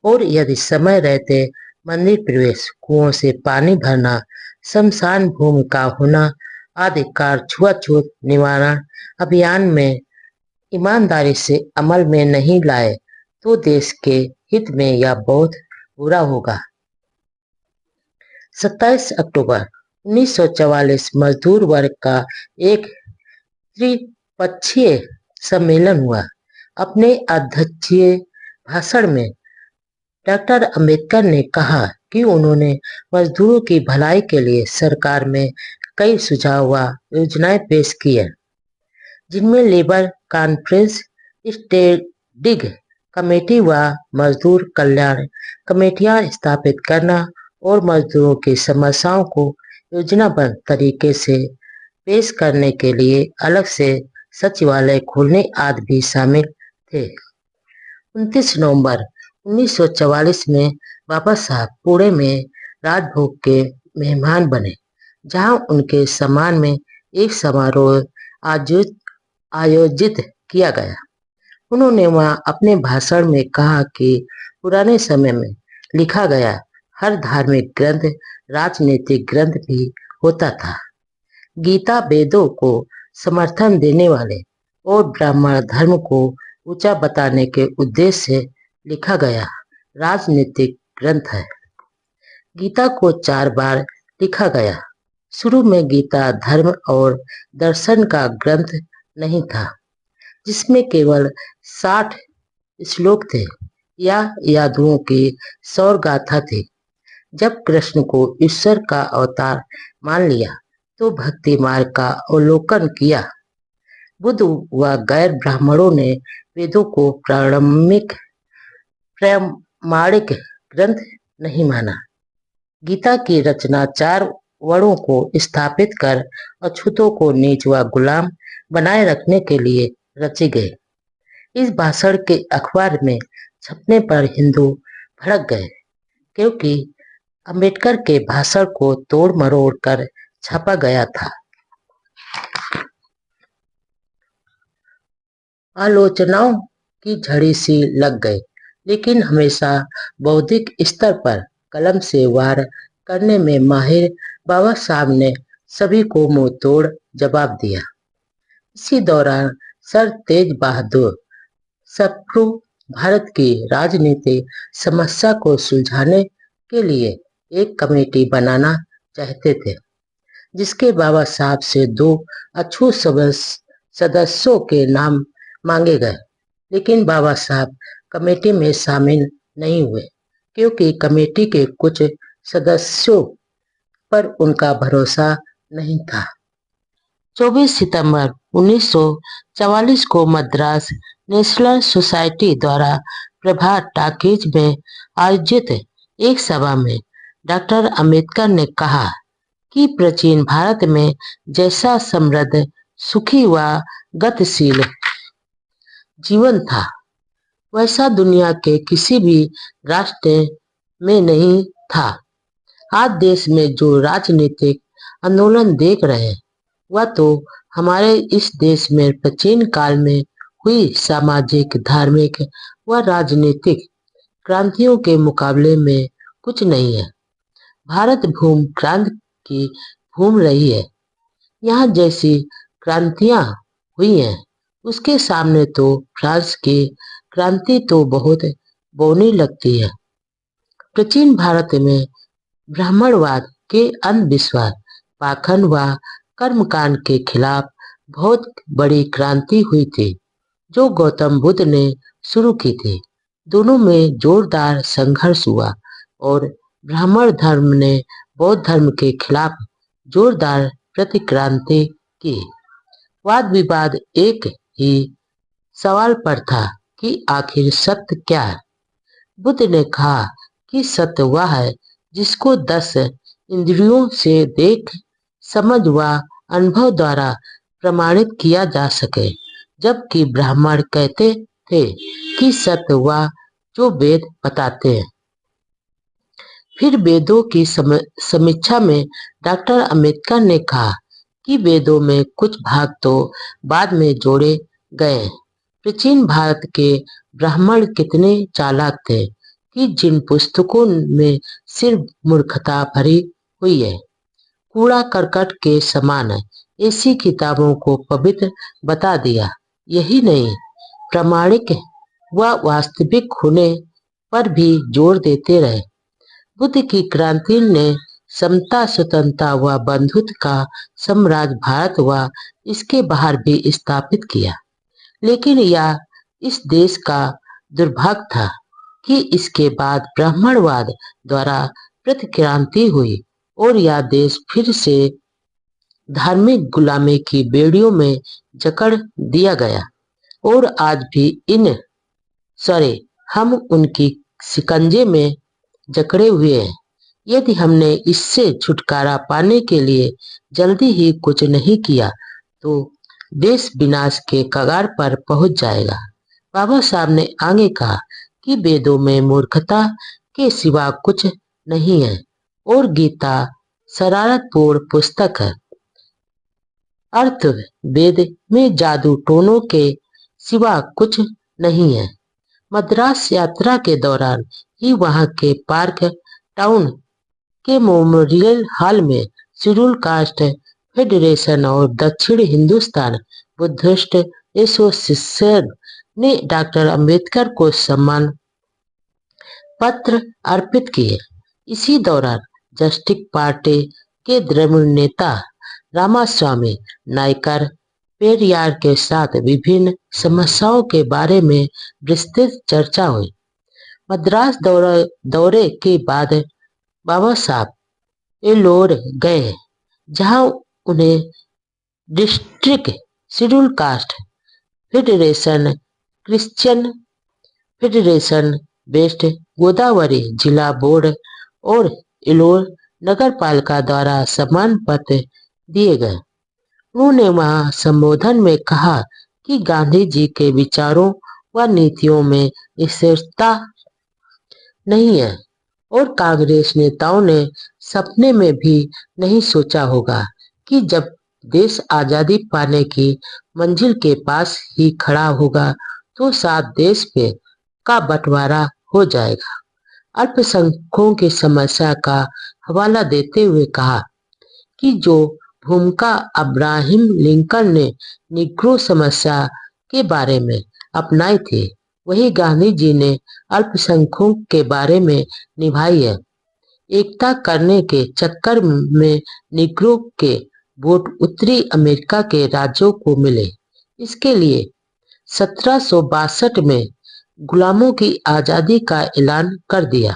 और यदि समय रहते मंदिर प्रवेश, कुओं से पानी भरना, शमशान भूमि का होना आदि कार्य छुआछूत निवारण अभियान में ईमानदारी से अमल में नहीं लाए तो देश के हित में यह बहुत बुरा होगा। 27 अक्टूबर 1944 मजदूर वर्ग का एक त्रिपक्षीय सम्मेलन हुआ। अपने अध्यक्षीय भाषण में डॉक्टर अंबेडकर ने कहा कि उन्होंने मजदूरों की भलाई के लिए सरकार में कई सुझाव व योजनाएं पेश की हैं, जिनमें लेबर कॉन्फ्रेंस, स्टैंडिंग कमेटी व मजदूर कल्याण कमेटियां स्थापित करना और मजदूरों की समस्याओं को योजनाबद्ध तरीके से पेश करने के लिए अलग से सचिवालय खोलने आदि भी शामिल थे। 29 नवंबर 1944 में बाबा साहब पुणे में राजभोग के मेहमान बने, जहां उनके सम्मान में एक समारोह आयोजित आयोजित किया गया। उन्होंने वहां अपने भाषण में कहा कि पुराने समय में लिखा गया हर धार्मिक ग्रंथ राजनीतिक ग्रंथ भी होता था। गीता वेदों को समर्थन देने वाले और ब्राह्मण धर्म को ऊंचा बताने के उद्देश्य से लिखा गया राजनीतिक ग्रंथ है। गीता को 4 बार लिखा गया। शुरू में गीता धर्म और दर्शन का ग्रंथ नहीं था, जिसमें केवल 60 श्लोक थे या यादवों की सौर गाथा थी। जब कृष्ण को ईश्वर का अवतार मान लिया तो भक्ति मार्ग का अवलोकन किया। बुद्ध व गैर ब्राह्मणों ने वेदों को प्रामाणिक ग्रंथ नहीं माना। गीता की रचना 4 वर्णों को स्थापित कर अछूतों को नीच व गुलाम बनाए रखने के लिए रची गई। इस भाषण के अखबार में छपने पर हिंदू भड़क गए, क्योंकि अंबेडकर के भाषण को तोड़ मरोड़ कर छापा गया था। आलोचनाओं की झड़ी सी लग गई, लेकिन हमेशा बौद्धिक स्तर पर कलम से वार करने में माहिर बाबा साहब ने सभी को मुंह तोड़ जवाब दिया। इसी दौरान सर तेज बहादुर सप्रू भारत की राजनीतिक समस्या को सुलझाने के लिए एक कमेटी बनाना चाहते थे, जिसके बाबा साहब से 2 अछूत सदस्यों के नाम मांगे गए। लेकिन बाबा साहब कमेटी में शामिल नहीं हुए, क्योंकि कमेटी के कुछ सदस्यों पर उनका भरोसा नहीं था। 24 सितंबर 1944 को मद्रास नेशनल सोसाइटी द्वारा प्रभात टाकीज में आयोजित एक सभा में डॉक्टर अंबेडकर ने कहा कि प्राचीन भारत में जैसा समृद्ध, सुखी व गतिशील जीवन था, वैसा दुनिया के किसी भी राष्ट्र में नहीं था। आज देश में जो राजनीतिक आंदोलन देख रहे हैं, वह तो हमारे इस देश में प्राचीन काल में हुई सामाजिक, धार्मिक व राजनीतिक क्रांतियों के मुकाबले में कुछ नहीं है। भारत भूमि क्रांति की भूमि रही है। यहाँ जैसी क्रांतियां हुई हैं, उसके सामने तो फ्रांस की क्रांति तो बहुत बौनी लगती है। प्राचीन भारत में ब्राह्मणवाद के अंधविश्वास, पाखंड व कर्मकांड के खिलाफ बहुत बड़ी क्रांति हुई थी, जो गौतम बुद्ध ने शुरू की थी। दोनों में जोरदार संघर्ष हुआ और ब्राह्मण धर्म ने बौद्ध धर्म के खिलाफ जोरदार प्रतिक्रांति की। वाद विवाद एक ही सवाल पर था कि आखिर सत्य क्या है। बुद्ध ने कहा कि सत्य वह है जिसको 10 इंद्रियों से देख, समझ व अनुभव द्वारा प्रमाणित किया जा सके, जबकि ब्राह्मण कहते थे कि सत्य वह जो वेद बताते हैं। फिर वेदों की समीक्षा में डॉक्टर अंबेडकर ने कहा कि वेदों में कुछ भाग तो बाद में जोड़े गए। प्राचीन भारत के ब्राह्मण कितने चालाक थे कि जिन पुस्तकों में सिर्फ मूर्खता भरी हुई है, कूड़ा करकट के समान है, ऐसी किताबों को पवित्र बता दिया। यही नहीं, प्रामाणिक व वास्तविक होने पर भी जोर देते रहे। बुद्ध की क्रांति ने समता, स्वतंत्रता व बंधुत्व का साम्राज्य भारत व इसके बाहर भी स्थापित किया। लेकिन यह इस देश का दुर्भाग्य था कि इसके बाद ब्राह्मणवाद द्वारा प्रतिक्रांति हुई और यह देश फिर से धार्मिक गुलामी की बेड़ियों में जकड़ दिया गया और आज भी हम उनकी शिकंजे में जकड़े हुए हैं। यदि हमने इससे छुटकारा पाने के लिए जल्दी ही कुछ नहीं किया तो देश विनाश के कगार पर पहुंच जाएगा। बाबा साहब ने आगे कहा कि वेदों में मूर्खता के सिवा कुछ नहीं है और गीता शरारतपूर्ण पुस्तक है। अर्थ वेद में जादू टोनों के सिवा कुछ नहीं है। मद्रास यात्रा के दौरान ही वहां के पार्क टाउन के मेमोरियल हॉल में शेड्यूल कास्ट फेडरेशन और दक्षिण हिंदुस्तान बुद्धिस्ट एसोसिएशन ने डॉक्टर अंबेडकर को सम्मान पत्र अर्पित किए। इसी दौरान जस्टिस पार्टी के द्रविड़ नेता रामास्वामी नायकर पेरियार के साथ विभिन्न समस्याओं के बारे में विस्तृत चर्चा हुई। मद्रास दौरे के बाद बाबा साहब एलोर गए, जहां उन्हें district schedule caste federation, Christian federation, West Godavari जिला बोर्ड और एलोर नगर पालिका द्वारा सम्मान पत्र दिए गए। उन्होंने वहां संबोधन में कहा कि गांधी जी के विचारों व नीतियों में स्थिरता नहीं है और कांग्रेस नेताओं ने सपने में भी नहीं सोचा होगा कि जब देश आजादी पाने की मंजिल के पास ही खड़ा होगा तो साथ देश पे का बंटवारा हो जाएगा। अल्पसंख्यकों की समस्या का हवाला देते हुए कहा कि जो भूमिका अब्राहम लिंकन ने निग्रो समस्या के बारे में अपनाई थी वही गांधी जी ने अल्पसंख्यकों के बारे में निभाई है। एकता करने के चक्कर में निग्रो के वोट उत्तरी अमेरिका के राज्यों को मिले। इसके लिए 1762 में गुलामों की आजादी का ऐलान कर दिया।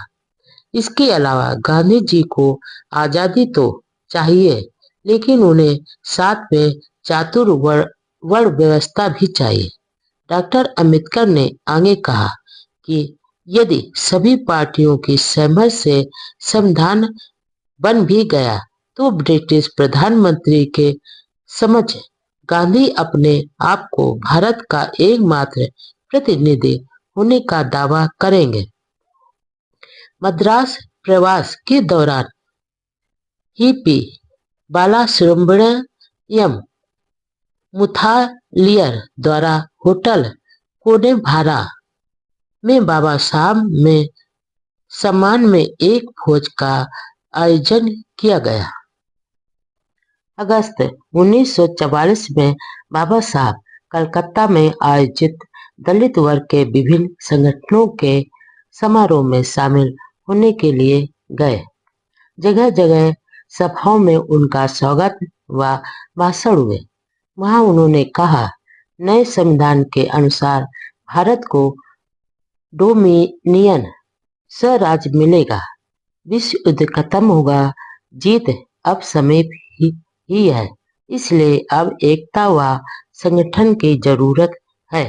इसके अलावा गांधी जी को आजादी तो चाहिए लेकिन उन्हें साथ में वर्ण व्यवस्था भी चाहिए। डॉक्टर अंबेडकर ने आगे कहा कि यदि सभी पार्टियों की सहमति से संविधान बन भी गया तो ब्रिटिश प्रधानमंत्री के समक्ष गांधी अपने आप को भारत का एकमात्र प्रतिनिधि होने का दावा करेंगे। मद्रास प्रवास के दौरान हिपी बालासुब्रमण्यम मुथालियर द्वारा होटल कोडेभारा में बाबा साहब में सम्मान में एक भोज का आयोजन किया गया। अगस्त 1944 में बाबा साहब कलकत्ता में आयोजित दलित वर्ग के विभिन्न संगठनों के समारोह में शामिल होने के लिए गए। जगह जगह सभाओं में उनका स्वागत व भाषण हुए। वहां उन्होंने कहा, नए संविधान के अनुसार भारत को डोमिनियन स्वराज मिलेगा, विश्व युद्ध खत्म होगा, जीत अब समीप ही है, इसलिए अब एकता व संगठन की जरूरत है।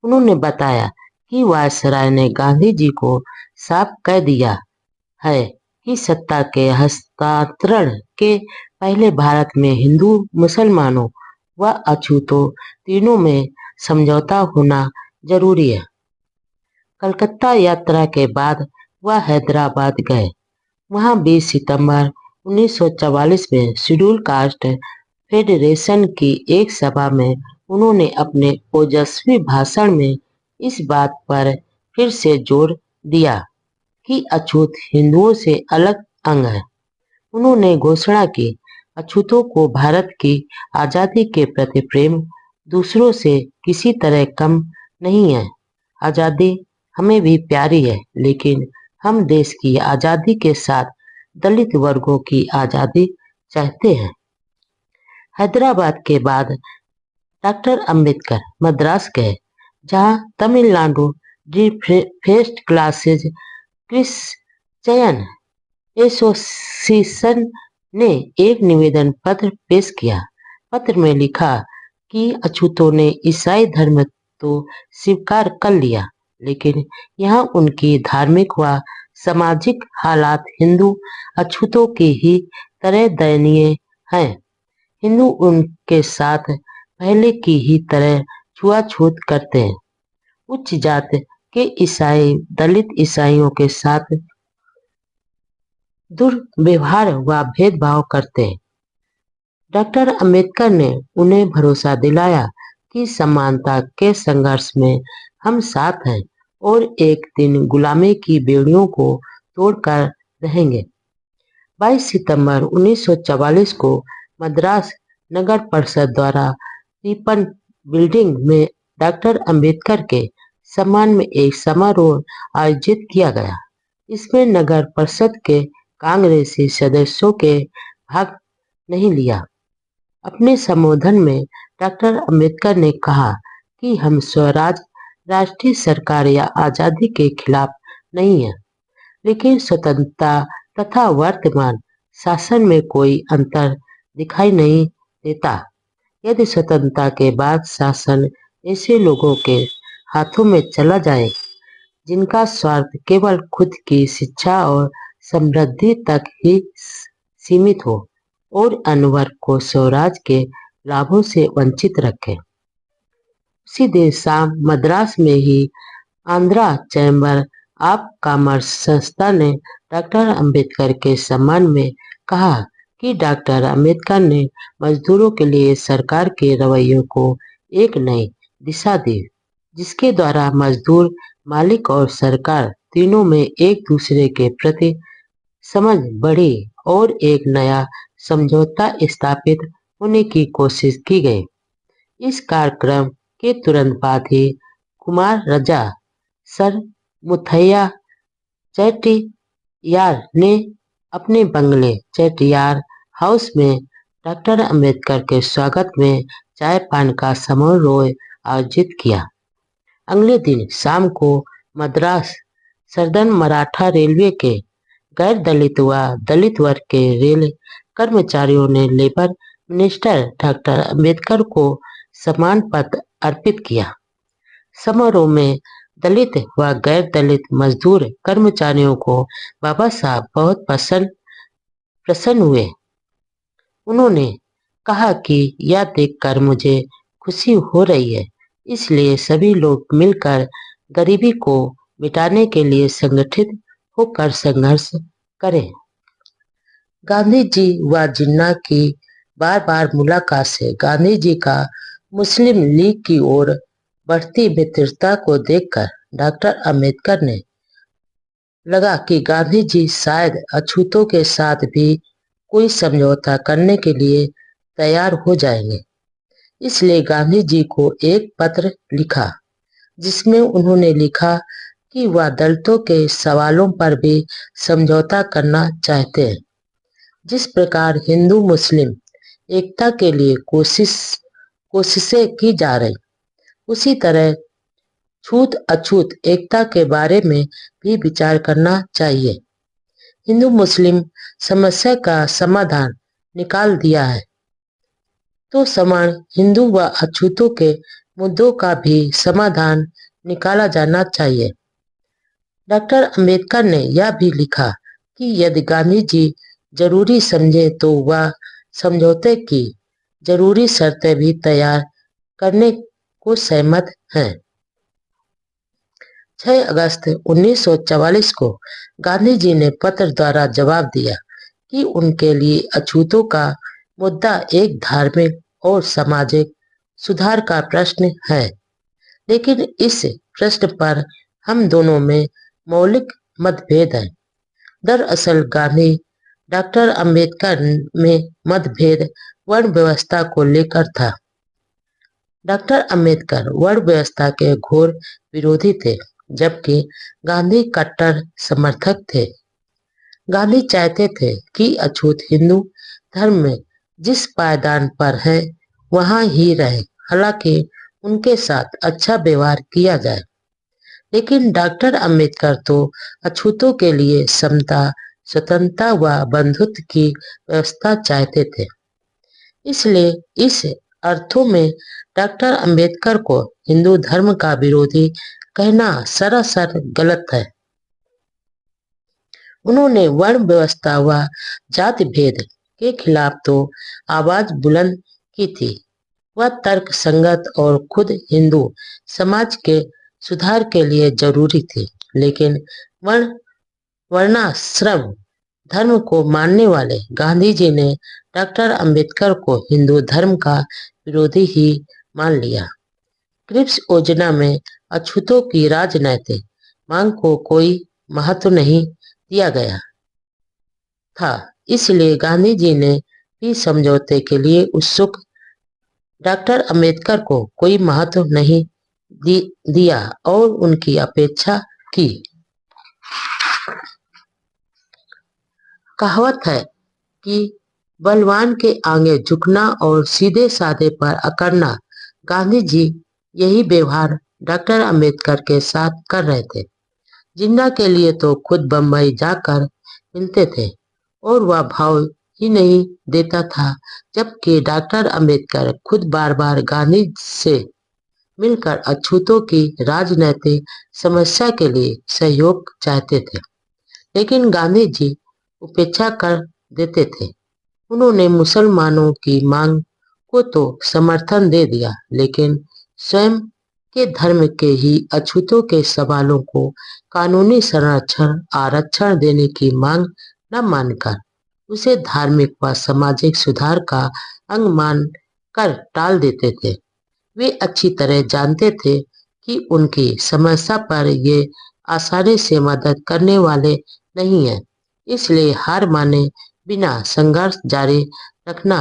उन्होंने बताया कि वायसराय ने गांधी जी को साफ कह दिया है कि सत्ता के हस्तांतरण के पहले भारत में हिंदू, मुसलमानों व अछूतों तीनों में समझौता होना जरूरी है। कलकत्ता यात्रा के बाद वह हैदराबाद गए। वहां 20 सितंबर 1944 में शेड्यूल कास्ट फेडरेशन की एक सभा में उन्होंने अपने ओजस्वी भाषण में इस बात पर फिर से जोर दिया कि अछूत हिंदुओं से अलग अंग है। उन्होंने घोषणा की, अछूतों को भारत की आजादी के प्रति प्रेम दूसरों से किसी तरह कम नहीं है। आजादी हमें भी प्यारी है, लेकिन हम देश की आजादी के साथ दलित वर्गों की आजादी चाहते हैं। हैदराबाद के बाद डॉक्टर अंबेडकर मद्रास गए, जहां Tamil Nadu first classes Christian association ने एक निवेदन पत्र पेश किया। पत्र में लिखा कि अछूतों ने ईसाई धर्म तो स्वीकार कर लिया, लेकिन यहाँ उनकी धार्मिक व सामाजिक हालात हिंदू अछूतों की ही तरह दयनीय हैं। हिंदू उनके साथ पहले की ही तरह छुआछूत करते हैं। उच्च जात के ईसाई दलित ईसाइयों के साथ दुर्व्यवहार व भेदभाव करते हैं। डॉक्टर अंबेडकर ने उन्हें भरोसा दिलाया कि समानता के संघर्ष में हम साथ हैं और एक दिन गुलामी की बेड़ियों को तोड़कर रहेंगे। 22 सितंबर 1944 को मद्रास नगर परिषद द्वारा रिपन बिल्डिंग में डॉक्टर अंबेडकर के सम्मान में एक समारोह आयोजित किया गया। इसमें नगर परिषद के कांग्रेसी सदस्यों के भाग नहीं लिया। अपने संबोधन में डॉक्टर अंबेडकर ने कहा कि हम स्वराज, राष्ट्रीय सरकार या आजादी के खिलाफ नहीं हैं, लेकिन स्वतंत्रता तथा वर्तमान शासन में कोई अंतर दिखाई नहीं देता। यदि स्वतंत्रता के बाद शासन ऐसे लोगों के हाथों में चला जाए जिनका स्वार्थ केवल खुद की शिक्षा और समृद्धि तक ही सीमित हो और अन्य वर्ग को स्वराज के लाभों से वंचित रखे। उसी दिन शाम मद्रास में ही आंध्रा चैम्बर ऑफ कॉमर्स संस्था ने डॉक्टर अंबेडकर के सम्मान में कहा कि डॉक्टर अंबेडकर ने मजदूरों के लिए सरकार के रवैये को एक नई दिशा दी, जिसके द्वारा मजदूर, मालिक और सरकार तीनों में एक दूसरे के प्रति समझ बढ़ी और एक नया समझौता स्थापित होने की कोशिश की गई। इस कार्यक्रम के तुरंत बाद ही कुमार रजा सर मुथैया चेट्टियार ने अपने बंगले चेट्टियार हाउस में डॉक्टर अंबेडकर के स्वागत में चाय पान का समारोह आयोजित किया। अगले दिन शाम को मद्रास सदर्न मराठा रेलवे के गैर दलित व दलित वर्ग के रेल कर्मचारियों ने लेबर मिनिस्टर डॉक्टर अंबेडकर को सम्मान पत्र अर्पित किया। समारोह में दलित व गैर दलित मजदूर कर्मचारियों को बाबा साहब बहुत प्रसन्न हुए। उन्होंने कहा कि यह देखकर मुझे खुशी हो रही है, इसलिए सभी लोग मिलकर गरीबी को मिटाने के लिए संगठित होकर संघर्ष करें। गांधी जी व जिन्ना की बार बार मुलाकात से गांधी जी का मुस्लिम लीग की ओर बढ़ती मित्रता को देखकर डॉक्टर अंबेडकर ने लगा कि गांधी जी शायद अछूतों के साथ भी कोई समझौता करने के लिए तैयार हो जाएंगे। इसलिए गांधी जी को एक पत्र लिखा, जिसमें उन्होंने लिखा कि वह दलितों के सवालों पर भी समझौता करना चाहते हैं। जिस प्रकार हिंदू मुस्लिम एकता के लिए कोशिशें की जा रही, उसी तरह छूत अछूत एकता के बारे में भी विचार करना चाहिए। हिंदू मुस्लिम समस्या का समाधान निकाल दिया है, तो समान हिंदू व अछूतों के मुद्दों का भी समाधान निकाला जाना चाहिए। डॉक्टर अंबेडकर ने यह भी लिखा कि यदि गांधी जी जरूरी समझे तो वह समझौते की जरूरी शर्तें भी तैयार करने को सहमत हैं। 6 अगस्त 1944 को गांधी जी ने पत्र द्वारा जवाब दिया कि उनके लिए अछूतों का मुद्दा एक धार्मिक और सामाजिक सुधार का प्रश्न है, लेकिन इस प्रश्न पर हम दोनों में मौलिक मतभेद है। दरअसल गांधी डॉक्टर अंबेडकर में मतभेद वर्ण व्यवस्था को लेकर था। डॉक्टर अंबेडकर वर्ण व्यवस्था के घोर विरोधी थे, जबकि गांधी कट्टर समर्थक थे। गांधी चाहते थे कि अछूत हिंदू धर्म में जिस पायदान पर है वहां ही रहे, हालांकि उनके साथ अच्छा व्यवहार किया जाए। लेकिन डॉक्टर अंबेडकर तो अछूतों के लिए समता, स्वतंत्रता व बंधुत्व की व्यवस्था चाहते थे। इसलिए इस अर्थों में डॉक्टर अंबेडकर को हिंदू धर्म का विरोधी कहना सरासर गलत है। उन्होंने वर्ण व्यवस्था व जाति भेद के खिलाफ तो आवाज बुलंद की थी। वह तर्क संगत और खुद हिंदू समाज के सुधार के लिए जरूरी थी, लेकिन वर्णाश्रम धर्म को मानने वाले गांधी जी ने डॉक्टर अंबेडकर को हिंदू धर्म का विरोधी ही मान लिया। क्रिप्स योजना में अछूतों की राजनैतिक मांग को कोई महत्व नहीं दिया गया था, इसलिए गांधी जी ने भी समझौते के लिए उत्सुक डॉक्टर अंबेडकर को कोई महत्व नहीं दिया और उनकी अपेक्षा की। कहावत है कि बलवान के आगे झुकना और सीधे साधे पर अकड़ना। गांधी जी यही व्यवहार डॉक्टर अंबेडकर के साथ कर रहे थे। जिन्ना के लिए तो खुद बम्बई जाकर मिलते थे और वह भाव ही नहीं देता था, जबकि डॉक्टर अंबेडकर खुद बार बार गांधी से मिलकर अछूतों की राजनैतिक समस्या के लिए सहयोग चाहते थे, लेकिन गांधी जी उपेक्षा कर देते थे। उन्होंने मुसलमानों की मांग को तो समर्थन दे दिया, लेकिन स्वयं के धर्म के ही अछूतों के सवालों को कानूनी संरक्षण आरक्षण देने की मांग न मानकर उसे धार्मिक व सामाजिक सुधार का अंग मान कर टाल देते थे। वे अच्छी तरह जानते थे कि उनकी समस्या पर ये आसानी से मदद करने वाले नहीं है, इसलिए हार माने बिना संघर्ष जारी रखना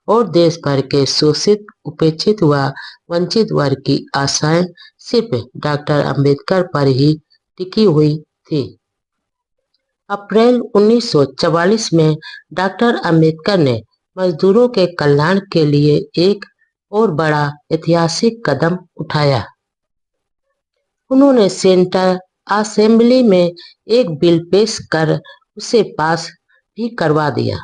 और देश भर के शोषित उपेक्षित व वंचित वर्ग की आशाएं सिर्फ डॉक्टर अंबेडकर पर ही टिकी हुई थी। अप्रैल 1944 में डॉक्टर अंबेडकर ने मजदूरों के कल्याण के लिए एक और बड़ा ऐतिहासिक कदम उठाया। उन्होंने सेंट्रल असेंबली में एक बिल पेश कर उसे पास भी करवा दिया।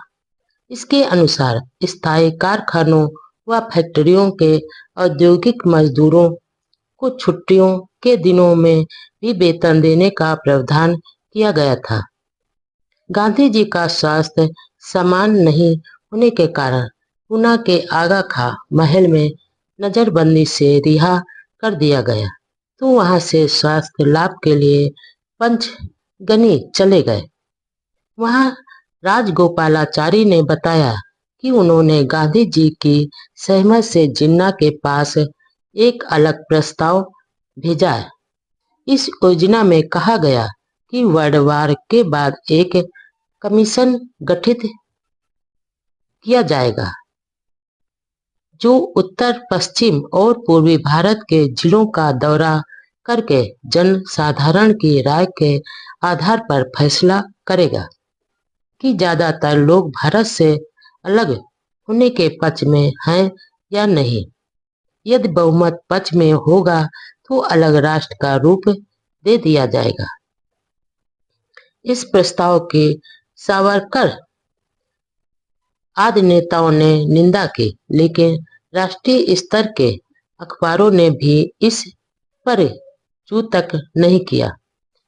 इसके अनुसार स्थायी कारखानों व फैक्ट्रियों के औद्योगिक मजदूरों को छुट्टियों के दिनों में भी वेतन देने का प्रावधान किया गया था। गांधी जी का स्वास्थ्य समान नहीं होने के कारण पूना के आगा खां महल में नजरबंदी से रिहा कर दिया गया, तो वहां से स्वास्थ्य लाभ के लिए पंचगनी चले गए। वहां राजगोपालाचारी ने बताया कि उन्होंने गांधी जी की सहमत से जिन्ना के पास एक अलग प्रस्ताव भेजा है। इस योजना में कहा गया कि वर्णवार के बाद एक कमीशन गठित किया जाएगा जो उत्तर पश्चिम और पूर्वी भारत के जिलों का दौरा करके जनसाधारण की राय के आधार पर फैसला करेगा कि ज्यादातर लोग भारत से अलग होने के पक्ष में हैं या नहीं। यदि बहुमत पक्ष में होगा तो अलग राष्ट्र का रूप दे दिया जाएगा। इस प्रस्ताव की सावरकर आदि नेताओं ने निंदा की, लेकिन राष्ट्रीय स्तर के अखबारों ने भी इस पर चू तक नहीं किया।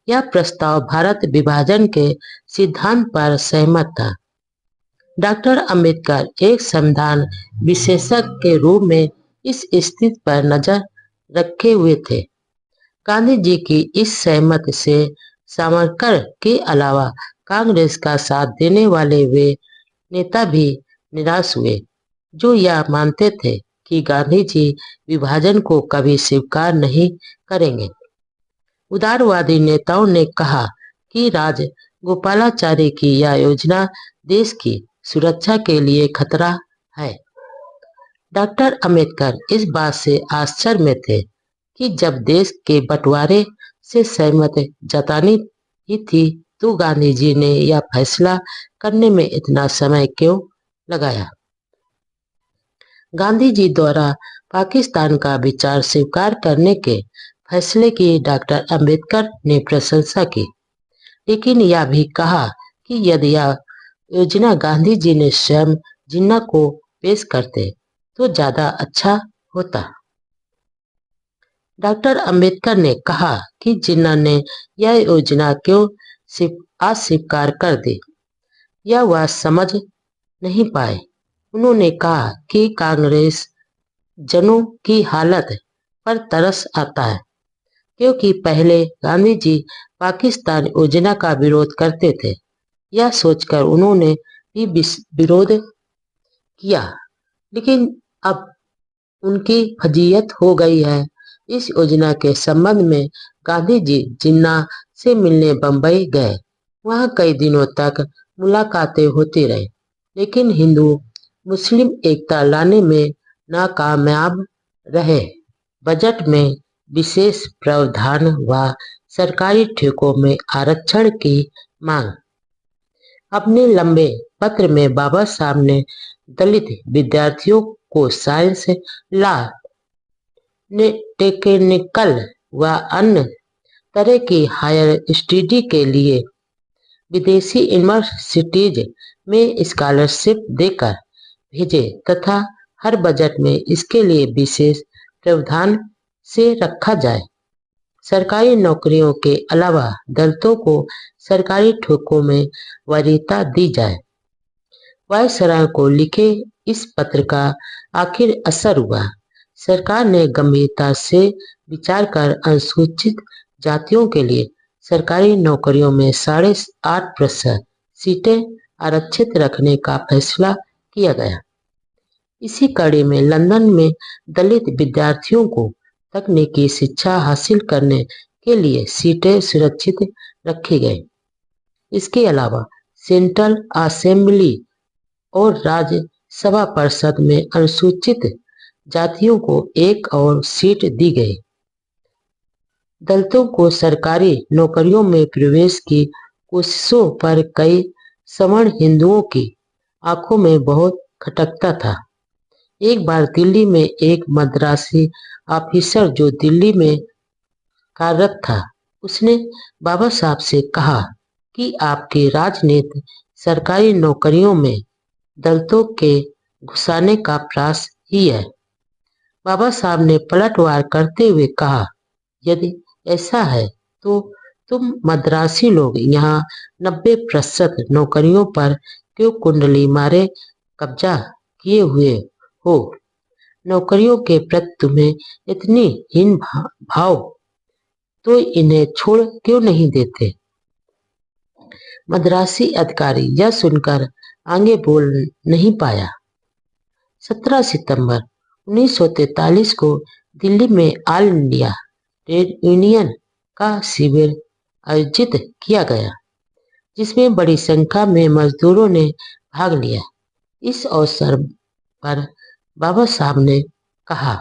यह प्रस्ताव भारत विभाजन के सिद्धांत पर सहमत था। डॉक्टर अंबेडकर एक संविधान विशेषज्ञ के रूप में इस स्थिति पर नजर रखे हुए थे। गांधी जी की इस सहमति से सावरकर के अलावा कांग्रेस का साथ देने वाले वे नेता भी निराश हुए, जो यह मानते थे कि गांधी जी विभाजन को कभी स्वीकार नहीं करेंगे। उदारवादी नेताओं ने कहा कि राजगोपालाचारी की यह योजना देश की सुरक्षा के लिए खतरा है। डॉक्टर अंबेडकर इस बात से आश्चर्य में थे कि जब देश के बंटवारे से सहमति जतानी ही थी तो गांधी जी ने यह फैसला करने में इतना समय क्यों लगाया। गांधी जी द्वारा पाकिस्तान का विचार स्वीकार करने के फैसले की डॉक्टर अंबेडकर ने प्रशंसा की, लेकिन यह भी कहा कि यदि यह योजना गांधी जी ने स्वयं जिन्ना को पेश करते तो ज्यादा अच्छा होता। डॉक्टर अंबेडकर ने कहा कि जिन्ना ने यह योजना क्यों अस्वीकार कर दी। यह वह समझ नहीं पाए। उन्होंने कहा कि कांग्रेस जनों की हालत पर तरस आता है, क्योंकि पहले गांधी जी पाकिस्तान योजना का विरोध करते थे। यह सोचकर उन्होंने भी विरोध किया, लेकिन अब उनकी फजीहत हो गई है। इस योजना के संबंध में गांधी जी जिन्ना से मिलने बंबई गए। वहां कई दिनों तक मुलाकातें होती रही, लेकिन हिंदू मुस्लिम एकता लाने में नाकामयाब रहे। बजट में विशेष प्रावधान व सरकारी ठेकों में आरक्षण की मांग। अपने लंबे पत्र में बाबा साहब ने दलित विद्यार्थियों को साइंस, लॉ, टेक्निकल व अन्य तरह की हायर स्टडी के लिए विदेशी यूनिवर्सिटीज में स्कॉलरशिप देकर भेजे तथा हर बजट में इसके लिए विशेष प्रावधान से रखा जाए। सरकारी नौकरियों के अलावा दलितों को सरकारी ठेकों में वरीयता दी जाए। वायसराय को लिखे इस पत्र का आखिर असर हुआ। सरकार ने गंभीरता से विचार कर अनुसूचित जातियों के लिए सरकारी नौकरियों में 8.5% सीटें आरक्षित रखने का फैसला किया गया। इसी कड़ी में लंदन में दलित विद्यार्थियों को तकनीकी शिक्षा हासिल करने के लिए सीटें सुरक्षित रखी गई। इसके अलावा सेंट्रल असेंबली और राज्यसभा परिषद में अनुसूचित जातियों को एक और सीट दी गई। दलितों को सरकारी नौकरियों में प्रवेश की कोशिशों पर कई सवर्ण हिंदुओं की आंखों में बहुत खटकता था। एक बार दिल्ली में एक मद्रासी ऑफिसर जो दिल्ली में कार्यरत था, उसने बाबा साहब से कहा कि आपकी राजनीति सरकारी नौकरियों में दलितों के घुसाने का प्रयास ही है। बाबा साहब ने पलटवार करते हुए कहा, यदि ऐसा है तो तुम मद्रासी लोग यहाँ 90% नौकरियों पर क्यों कुंडली मारे कब्जा किए हुए हो? नौकरियों के प्रति तुम्हें इतनी हीन भाव तो इन्हें छोड़ क्यों नहीं देते? मद्रासी अधिकारी यह सुनकर आगे बोल नहीं पाया। 17 सितंबर 1943 को दिल्ली में ऑल इंडिया ट्रेड यूनियन का शिविर आयोजित किया गया, जिसमें बड़ी संख्या में मजदूरों ने भाग लिया। इस अवसर पर बाबा साहब ने कहा,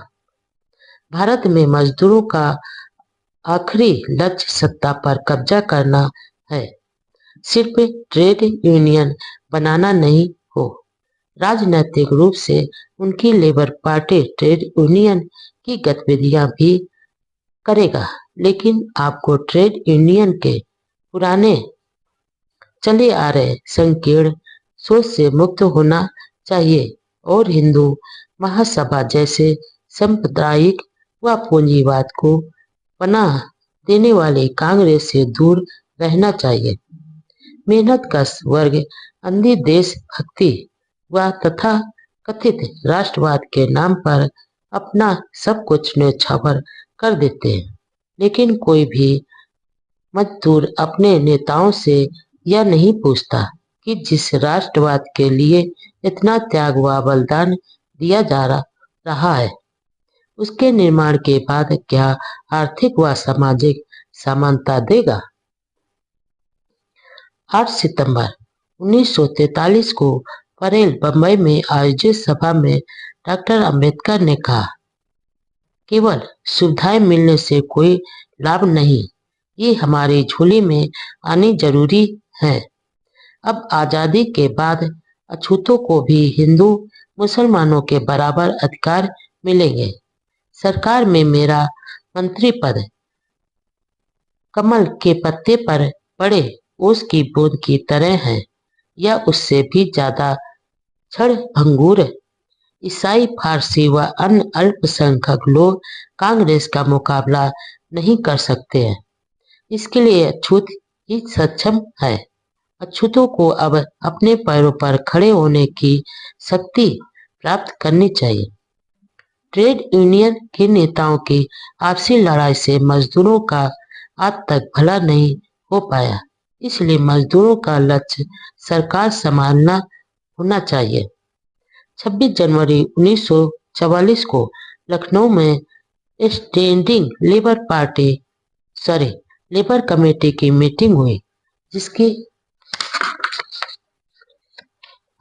भारत में मजदूरों का आखिरी लक्ष्य सत्ता पर कब्जा करना है, सिर्फ ट्रेड यूनियन बनाना नहीं हो। राजनीतिक रूप से उनकी लेबर पार्टी ट्रेड यूनियन की गतिविधियां भी करेगा, लेकिन आपको ट्रेड यूनियन के पुराने चले आ रहे संकीर्ण सोच से मुक्त होना चाहिए और हिंदू महासभा जैसे सांप्रदायिक व पूंजीवाद को पनाह देने वाले कांग्रेस से दूर रहना चाहिए। मेहनतकश वर्ग अंधी देशभक्ति व तथा कथित राष्ट्रवाद के नाम पर अपना सब कुछ न्यौछावर कर देते हैं, लेकिन कोई भी मजदूर अपने नेताओं से यह नहीं पूछता कि जिस राष्ट्रवाद के लिए इतना त्याग व बलिदान दिया जा रहा है, उसके निर्माण के बाद क्या आर्थिक व सामाजिक समानता देगा? 8 सितंबर 1943 को परेल बंबई में आयोजित सभा में डॉक्टर अंबेडकर ने कहा, केवल सुविधाएं मिलने से कोई लाभ नहीं, ये हमारी झोली में आनी जरूरी है। अब आजादी के बाद अछूतों को भी हिंदू मुसलमानों के बराबर अधिकार मिलेंगे। सरकार में मेरा मंत्री पद कमल के पत्ते पर पड़े ओस की बूंद की तरह है, या उससे भी ज्यादा क्षण भंगुर। ईसाई, फारसी व अन्य अल्पसंख्यक लोग कांग्रेस का मुकाबला नहीं कर सकते हैं। इसके लिए अछूत ही सक्षम है। अछूतों को अब अपने पैरों पर खड़े होने की शक्ति प्राप्त करनी चाहिए। ट्रेड यूनियन के नेताओं की आपसी लड़ाई से मजदूरों का आज तक भला नहीं हो पाया, इसलिए मजदूरों का लक्ष्य सरकार संभालना होना चाहिए। 26 जनवरी 1944 को लखनऊ में स्टैंडिंग लेबर कमेटी की मीटिंग हुई, जिसकी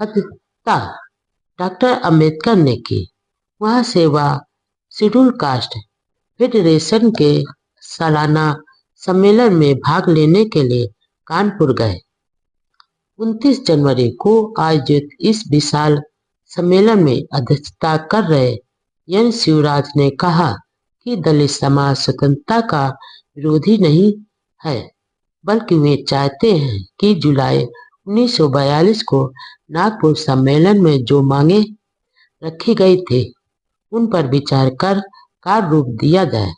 अध्यक्षता डॉक्टर अंबेडकर ने की। वहां से वह शेड्यूल कास्ट फेडरेशन के सालाना सम्मेलन में भाग लेने के लिए कानपुर गए। 29 जनवरी को आयोजित इस विशाल सम्मेलन में अध्यक्षता कर रहे एन शिवराज ने कहा कि दलित समाज स्वतंत्रता का विरोधी नहीं है, बल्कि वे चाहते हैं कि जुलाई 1942 को नागपुर सम्मेलन में जो मांगे रखी गई थी उन पर विचार कर कार्य रूप दिया जाए।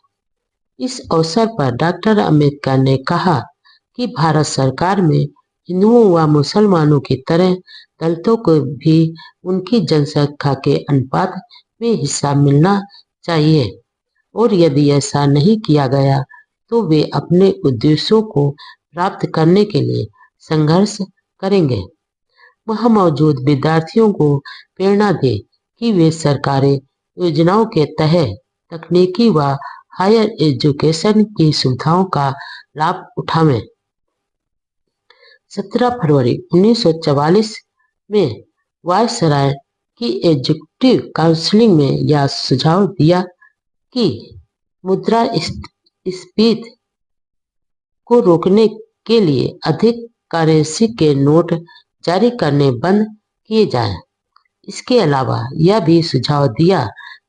इस अवसर पर डॉक्टर अंबेडकर ने कहा कि भारत सरकार में हिंदुओं व मुसलमानों की तरह दलितों को भी उनकी जनसंख्या के अनुपात में हिस्सा मिलना चाहिए, और यदि ऐसा नहीं किया गया तो वे अपने उद्देश्यों को प्राप्त करने के लिए संघर्ष करेंगे। वहां मौजूद विद्यार्थियों को प्रेरणा दे कि वे सरकारी योजनाओं के तहत तकनीकी व हायर एजुकेशन की सुविधाओं का लाभ उठावें। 17 फरवरी 1944 में वायसराय की एग्जीक्यूटिव काउंसिल में यह सुझाव दिया कि मुद्रास्फीति को रोकने के लिए अधिक करेंसी के नोट जारी करने बंद किए जाएं। इसके अलावा यह भी सुझाव दिया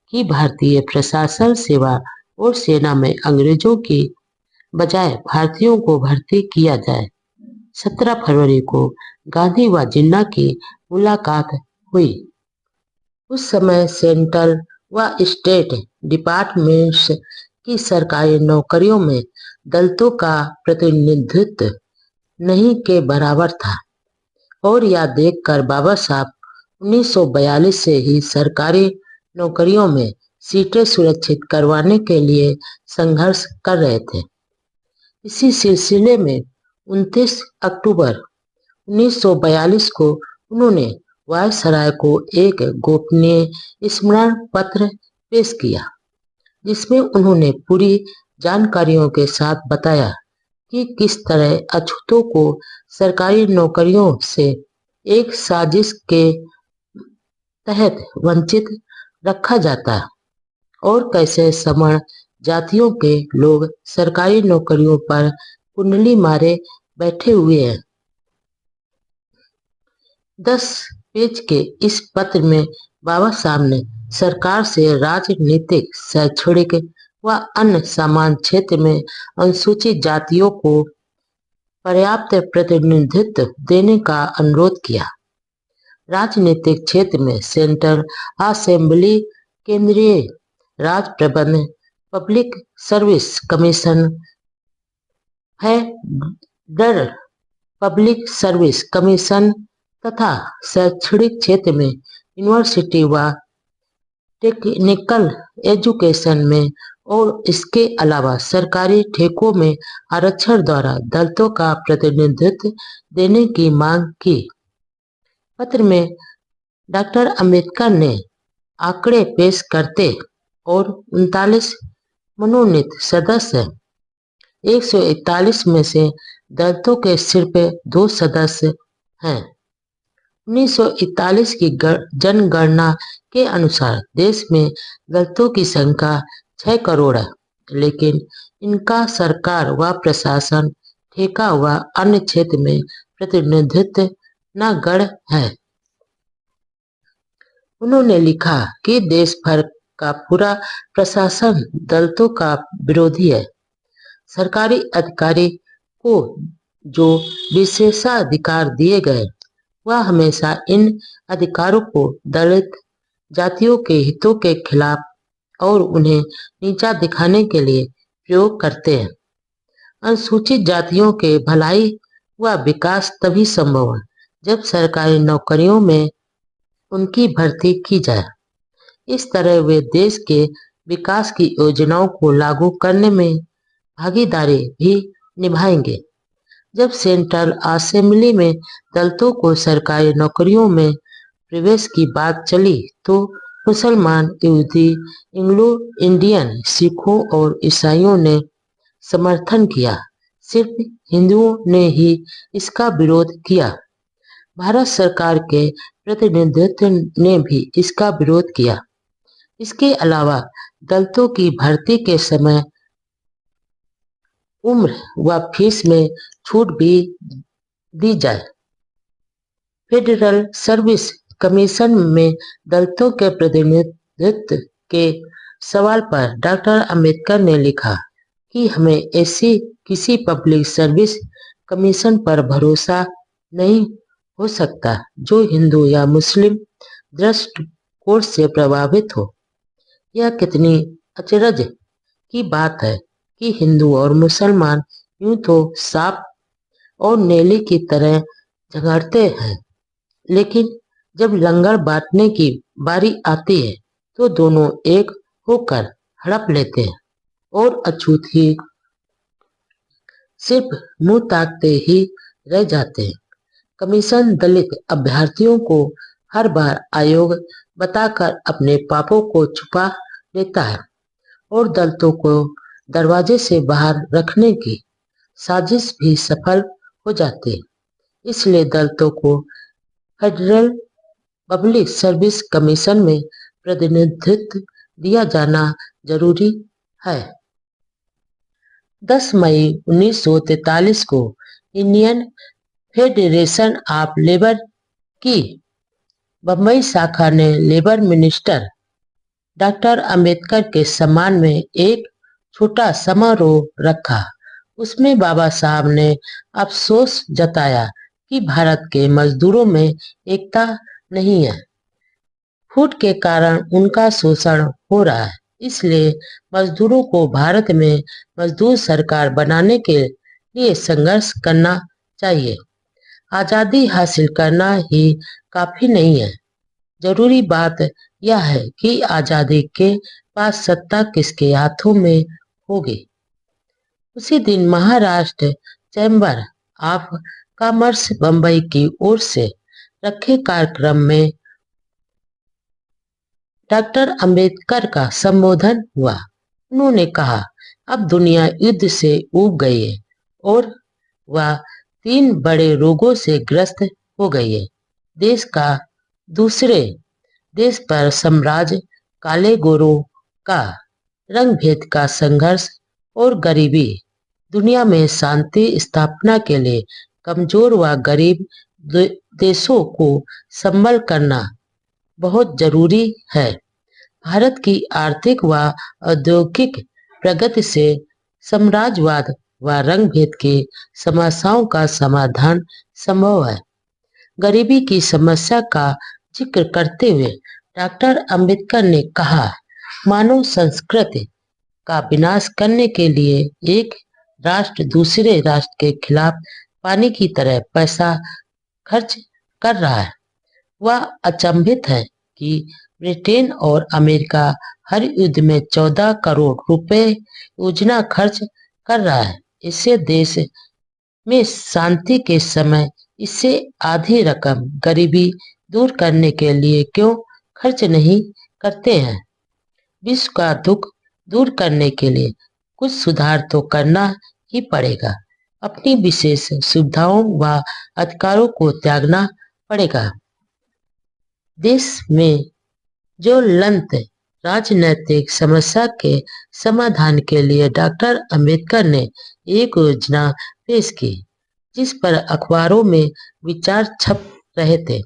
कि भारतीय प्रशासन सेवा और सेना में अंग्रेजों की बजाय भारतीयों को भर्ती किया जाए। 17 फरवरी को गांधी व जिन्ना की मुलाकात हुई। उस समय सेंट्रल व स्टेट डिपार्टमेंट्स की सरकारी नौकरियों में दलितों का प्रतिनिधित्व नहीं के बराबर था, और यह देखकर बाबा साहब 1942 से ही सरकारी नौकरियों में सीटें सुरक्षित करवाने के लिए संघर्ष कर रहे थे। इसी सिलसिले में 29 अक्टूबर 1942 को उन्होंने वायसराय को एक गोपनीय स्मरण पत्र पेश किया, जिसमें उन्होंने पूरी जानकारियों के साथ बताया कि किस तरह अछूतों को सरकारी नौकरियों से एक साजिश के तहत वंचित रखा जाता है, और कैसे सवर्ण जातियों के लोग सरकारी नौकरियों पर कुंडली मारे बैठे हुए हैं। 10 पेज के इस पत्र में बाबा साहब ने सरकार से राजनीतिक, शैक्षणिक व अन्य समान क्षेत्र में अनुसूचित जातियों को पर्याप्त प्रतिनिधित्व देने का अनुरोध किया। राजनीतिक क्षेत्र में सेंट्रल असेंबली, केंद्रीय राज प्रबंध, public service commission, federal public service commission तथा शैक्षणिक क्षेत्र में यूनिवर्सिटी व टेक्निकल एजुकेशन में और इसके अलावा सरकारी ठेकों में आरक्षण द्वारा दलितों का प्रतिनिधित्व देने की मांग की। पत्र में डॉक्टर अंबेडकर ने आंकड़े पेश करते और 39 मनोनीत सदस्य 141 में से दलितों के सिर्फ 2 सदस्य हैं। 1941 की जनगणना के अनुसार देश में दलितों की संख्या 6 करोड़ है, लेकिन इनका सरकार व प्रशासन, ठेका व अन्य क्षेत्र में प्रतिनिधित्व नगण्य है। उन्होंने लिखा कि देश भर का पूरा प्रशासन दलितों का विरोधी है। सरकारी अधिकारी को जो विशेषाधिकार दिए गए वह हमेशा इन अधिकारों को दलित जातियों के हितों के खिलाफ और उन्हें नीचा दिखाने के लिए प्रयोग करते हैं। अनुसूचित जातियों के भलाई व विकास तभी संभव है जब सरकारी नौकरियों में उनकी भर्ती की जाए। इस तरह वे देश के विकास की योजनाओं को लागू करने में भागीदारी भी निभाएंगे। जब सेंट्रल असेंबली में दलितों को सरकारी नौकरियों में प्रवेश की बात चली तो मुसलमान, यहूदी, एंग्लो इंडियन, सिखों और ईसाइयों ने समर्थन किया। सिर्फ हिंदुओं ने ही इसका विरोध किया। भारत सरकार के प्रतिनिधित्व ने भी इसका विरोध किया। इसके अलावा दलितों की भर्ती के समय उम्र व फीस में छूट भी दी जाए। फेडरल सर्विस कमीशन में दलितों के प्रतिनिधित्व के सवाल पर डॉक्टर अंबेडकर ने लिखा कि हमें ऐसी किसी पब्लिक सर्विस कमीशन पर भरोसा नहीं हो सकता जो हिंदू या मुस्लिम दृष्टिकोण से प्रभावित हो। यह कितनी अचरज की बात है कि हिंदू और मुसलमान यूं तो सांप और नेली की तरह झगड़ते हैं, लेकिन जब लंगर बांटने की बारी आती है तो दोनों एक होकर हड़प लेते हैं और अछूत ही सिर्फ मुंह ताकते ही रह जाते हैं। कमीशन दलित अभ्यर्थियों को हर बार आयोग बताकर अपने पापों को छुपा लेता है और दलितों को दरवाजे से बाहर रखने की साजिश भी सफल हो जाती है। इसलिए दलितों को फेडरल पब्लिक सर्विस कमीशन में प्रतिनिधित्व दिया जाना जरूरी है। 10 मई 1943 को इंडियन फेडरेशन ऑफ लेबर की बम्बई शाखा ने लेबर मिनिस्टर डॉक्टर अंबेडकर के सम्मान में एक छोटा समारोह रखा। उसमें बाबा साहब ने अफसोस जताया कि भारत के मजदूरों में एकता नहीं है। फूट के कारण उनका शोषण हो रहा है, इसलिए मजदूरों को भारत में मजदूर सरकार बनाने के लिए संघर्ष करना चाहिए। आजादी हासिल करना ही काफी नहीं है, जरूरी बात यह है कि आजादी के पास सत्ता किसके हाथों में होगी। उसी दिन Maharashtra chamber of commerce Bombay की ओर से रखे कार्यक्रम में डॉक्टर अंबेडकर का संबोधन हुआ। उन्होंने कहा, अब दुनिया युद्ध से ऊब गई है और वह 3 बड़े रोगों से ग्रस्त हो गई है। देश का दूसरे देश पर साम्राज्य, काले गोरों का रंग भेद का संघर्ष और गरीबी। दुनिया में शांति स्थापना के लिए कमजोर व गरीब देशों को संबल करना बहुत जरूरी है। भारत की आर्थिक व औद्योगिक प्रगति से साम्राज्यवाद व रंग भेद की समस्याओं का समाधान संभव है। गरीबी की समस्या का जिक्र करते हुए डॉक्टर अंबेडकर ने कहा, मानव संस्कृति का विनाश करने के लिए एक राष्ट्र दूसरे राष्ट्र के खिलाफ पानी की तरह पैसा खर्च कर रहा है। वह अचंभित है कि ब्रिटेन और अमेरिका हर युद्ध में 14 करोड़ रुपए योजना खर्च कर रहा है। इससे देश में शांति के समय इससे आधी रकम गरीबी दूर करने के लिए क्यों खर्च नहीं करते हैं। विश्व का दुख दूर करने के लिए कुछ सुधार तो करना ही पड़ेगा। अपनी विशेष सुविधाओं व अधिकारों को त्यागना पड़ेगा। देश में ज्वलंत राजनीतिक समस्या के समाधान के लिए डॉक्टर अंबेडकर ने एक योजना पेश की, जिस पर अखबारों में विचार छप रहे थे।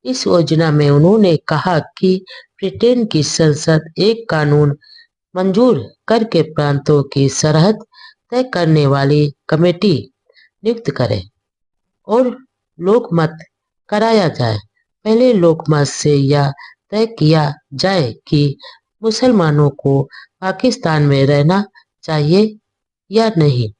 इस योजना में उन्होंने कहा कि ब्रिटेन की संसद एक कानून मंजूर करके प्रांतों की सरहद तय करने वाली कमेटी नियुक्त करे और लोकमत कराया जाए। पहले लोकमत से यह तय किया जाए कि मुसलमानों को पाकिस्तान में रहना चाहिए या नहीं।